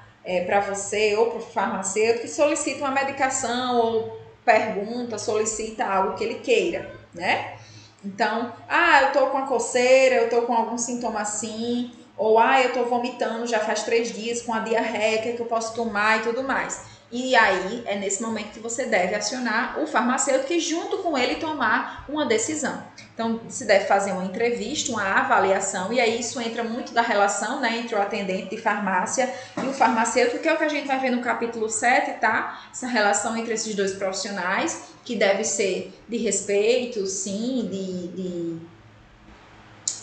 para você, ou para o farmacêutico, e solicita uma medicação, ou pergunta, solicita algo que ele queira, né? Então, eu tô com a coceira, eu tô com algum sintoma assim, ou eu tô vomitando já faz 3 dias com a diarreia, o que eu posso tomar e tudo mais. E aí, é nesse momento que você deve acionar o farmacêutico e junto com ele tomar uma decisão. Então, se deve fazer uma entrevista, uma avaliação, e aí isso entra muito da relação, né, entre o atendente de farmácia e o farmacêutico, que é o que a gente vai ver no capítulo 7, tá? Essa relação entre esses dois profissionais, que deve ser de respeito, sim,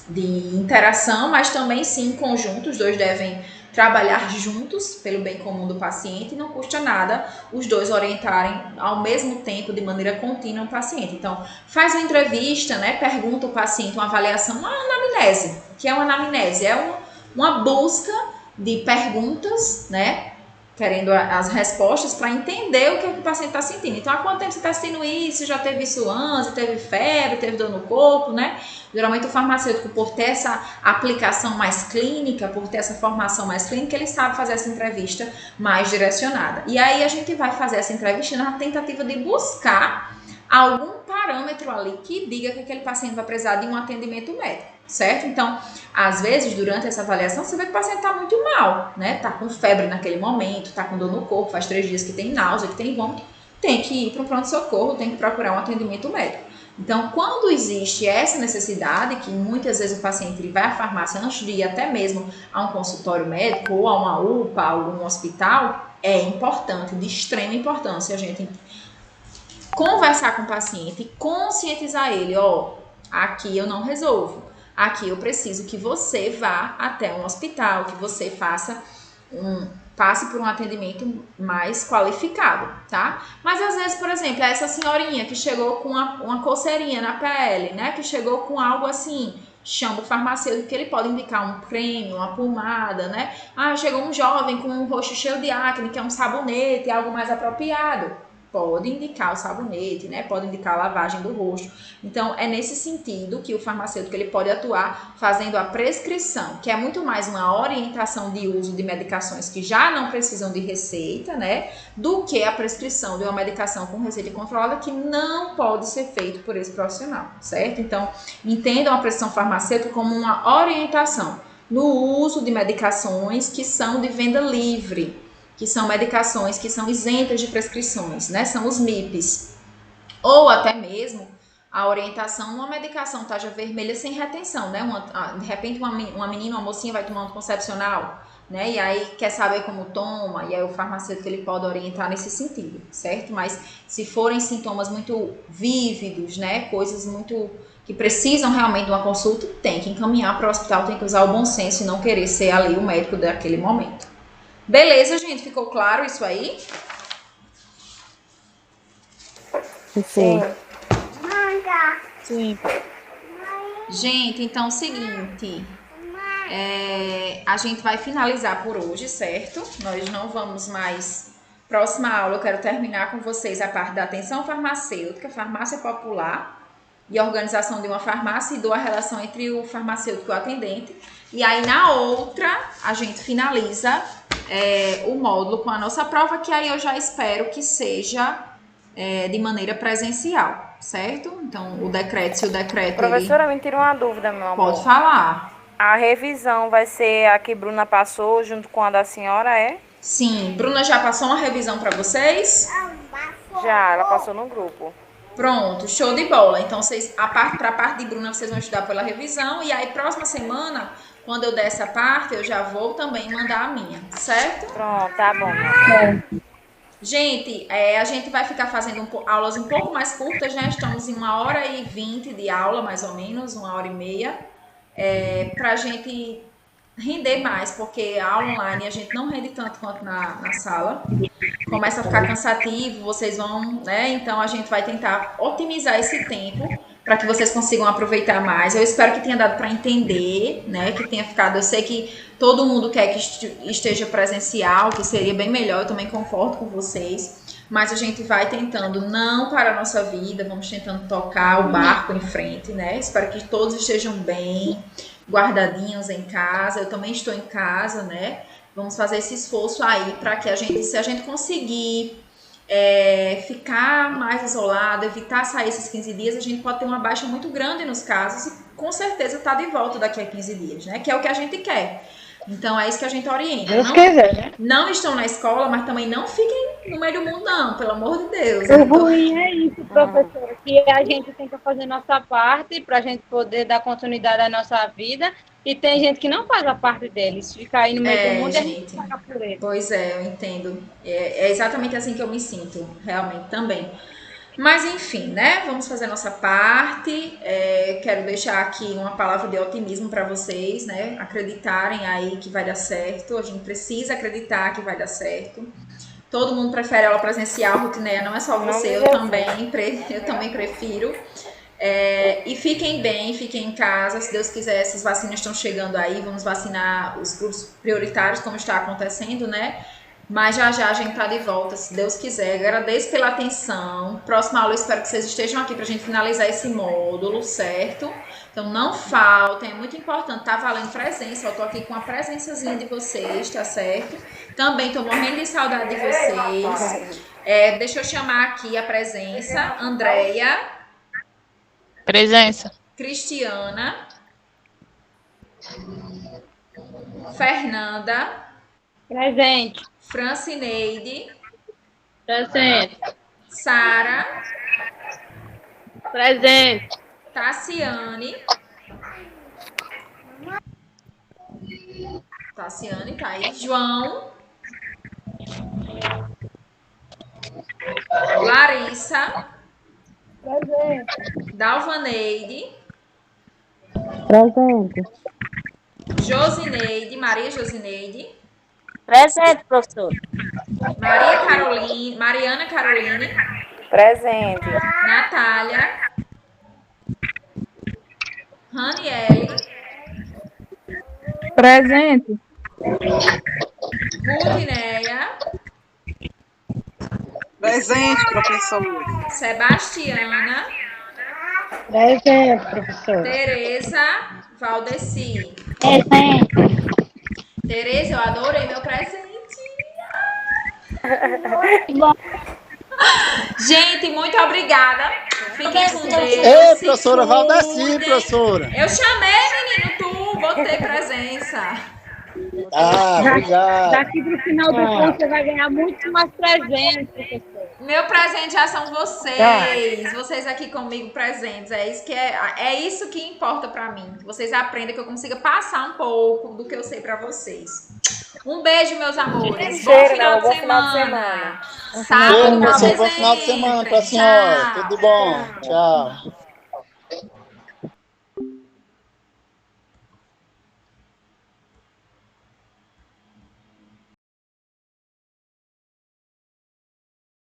de interação, mas também, sim, em conjunto, os dois devem trabalhar juntos pelo bem comum do paciente, e não custa nada os dois orientarem ao mesmo tempo, de maneira contínua, o paciente. Então, faz uma entrevista, né, pergunta o paciente, uma avaliação, uma anamnese. O que é uma anamnese? É uma busca de perguntas, né, querendo as respostas para entender o que o paciente está sentindo. Então, há quanto tempo você está sentindo isso? Já teve isso antes? Teve febre? Teve dor no corpo, né? Geralmente o farmacêutico, por ter essa aplicação mais clínica, por ter essa formação mais clínica, ele sabe fazer essa entrevista mais direcionada. E aí a gente vai fazer essa entrevista na tentativa de buscar algum parâmetro ali que diga que aquele paciente vai precisar de um atendimento médico, certo? Então, às vezes, durante essa avaliação, você vê que o paciente está muito mal, né? Tá com febre naquele momento, tá com dor no corpo, faz 3 dias que tem náusea, que tem vômito, tem que ir para um pronto-socorro, tem que procurar um atendimento médico. Então, quando existe essa necessidade, que muitas vezes o paciente ele vai à farmácia antes de ir até mesmo a um consultório médico ou a uma UPA, a algum hospital, é importante, de extrema importância a gente conversar com o paciente e conscientizar ele, ó, aqui eu não resolvo, aqui eu preciso que você vá até um hospital, que você passe por um atendimento mais qualificado, tá? Mas às vezes, por exemplo, essa senhorinha que chegou com uma coceirinha na pele, né, que chegou com algo assim, chama o farmacêutico que ele pode indicar um creme, uma pomada, né? Ah, chegou um jovem com um rosto cheio de acne, que é um sabonete, algo mais apropriado. Pode indicar o sabonete, né? Pode indicar a lavagem do rosto. Então, é nesse sentido que o farmacêutico ele pode atuar fazendo a prescrição, que é muito mais uma orientação de uso de medicações que já não precisam de receita, né? Do que a prescrição de uma medicação com receita controlada que não pode ser feito por esse profissional, certo? Então, entendam a prescrição farmacêutica como uma orientação no uso de medicações que são de venda livre, que são medicações que são isentas de prescrições, né? São os MIPs. Ou até mesmo a orientação, uma medicação tarja vermelha sem retenção, né? De repente uma menina, uma mocinha vai tomar um anticoncepcional, né? E aí quer saber como toma, e aí o farmacêutico ele pode orientar nesse sentido, certo? Mas se forem sintomas muito vívidos, né? Coisas muito que precisam realmente de uma consulta, tem que encaminhar para o hospital, tem que usar o bom senso e não querer ser ali o médico daquele momento. Beleza, gente? Ficou claro isso aí? Sim. Sim. Gente, então é o seguinte. A gente vai finalizar por hoje, certo? Nós não vamos mais... Próxima aula eu quero terminar com vocês a parte da atenção farmacêutica, farmácia popular e a organização de uma farmácia e a relação entre o farmacêutico e o atendente. E aí, na outra, a gente finaliza o módulo com a nossa prova, que aí eu já espero que seja de maneira presencial, certo? Então, se o decreto... Professora, me tira uma dúvida, meu amor. Pode falar. A revisão vai ser a que Bruna passou junto com a da senhora, é? Sim. Bruna já passou uma revisão para vocês? Já, ela passou no grupo. Pronto, show de bola. Então, para a parte de Bruna, vocês vão estudar pela revisão. E aí, próxima semana, quando eu der essa parte, eu já vou também mandar a minha, certo? Pronto, tá bom. Gente, a gente vai ficar fazendo aulas um pouco mais curtas, né? Estamos em 1h20 de aula, mais ou menos, 1h30, pra gente render mais, porque a aula online a gente não rende tanto quanto na sala. Começa a ficar cansativo, vocês vão, né? Então a gente vai tentar otimizar esse tempo para que vocês consigam aproveitar mais. Eu espero que tenha dado para entender, né? Que tenha ficado. Eu sei que todo mundo quer que esteja presencial, que seria bem melhor. Eu também concordo com vocês. Mas a gente vai tentando não parar a nossa vida, vamos tentando tocar o barco em frente, né? Espero que todos estejam bem, guardadinhos em casa. Eu também estou em casa, né? Vamos fazer esse esforço aí para que se a gente conseguir ficar mais isolado, evitar sair esses 15 dias, a gente pode ter uma baixa muito grande nos casos e com certeza tá de volta daqui a 15 dias, né? Que é o que a gente quer. Então é isso que a gente orienta. Deus quiser, né? Não estão na escola, mas também não fiquem no meio do mundo, não, pelo amor de Deus. O ruim é isso, professora, que a gente tem que fazer nossa parte para a gente poder dar continuidade à nossa vida. E tem gente que não faz a parte deles, fica aí no meio do mundo e a gente paga por ele. Pois eu entendo. É exatamente assim que eu me sinto, realmente, também. Mas, enfim, né? Vamos fazer a nossa parte. Quero deixar aqui uma palavra de otimismo para vocês, né? Acreditarem aí que vai dar certo. A gente precisa acreditar que vai dar certo. Todo mundo prefere aula presencial, Rutineia, não é só você, eu também prefiro. E fiquem bem, fiquem em casa, se Deus quiser, essas vacinas estão chegando aí, vamos vacinar os grupos prioritários, como está acontecendo, né? Mas já já a gente tá de volta, se Deus quiser. Agradeço pela atenção. Próxima aula eu espero que vocês estejam aqui pra gente finalizar esse módulo, certo? Então não faltem, é muito importante, tá valendo presença. Eu tô aqui com a presençazinha de vocês, tá certo? Também tô morrendo de saudade de vocês. Deixa eu chamar aqui a presença. Andréia. Presença. Cristiana. Fernanda. Presente. Francineide. Presente. Sara. Presente. Tassiane. Tassiane tá aí. João. Larissa. Presente. Dalvaneide. Presente. Josineide. Maria Josineide. Presente, professor. Mariana Caroline. Presente. Natália. Raniele. Presente. Rudineia. Presente, professor. Sebastiana. Presente, professor. Tereza. Valdeci. Presente. Tereza, eu adorei meu presente. Gente, muito obrigada. Fiquem com Deus. Ei, professora Valdeci, professora. Eu chamei, menino, tu. Botei presença. Obrigado. Daqui pro final do curso você vai ganhar muito mais presente, professor. Meu presente já são vocês. Vocês aqui comigo presentes. É isso que importa pra mim. Que vocês aprendam, que eu consiga passar um pouco do que eu sei pra vocês. Um beijo, meus amores. Bom final de semana. Sábado, Bom final de semana pra senhora. Tudo bom. Tchau.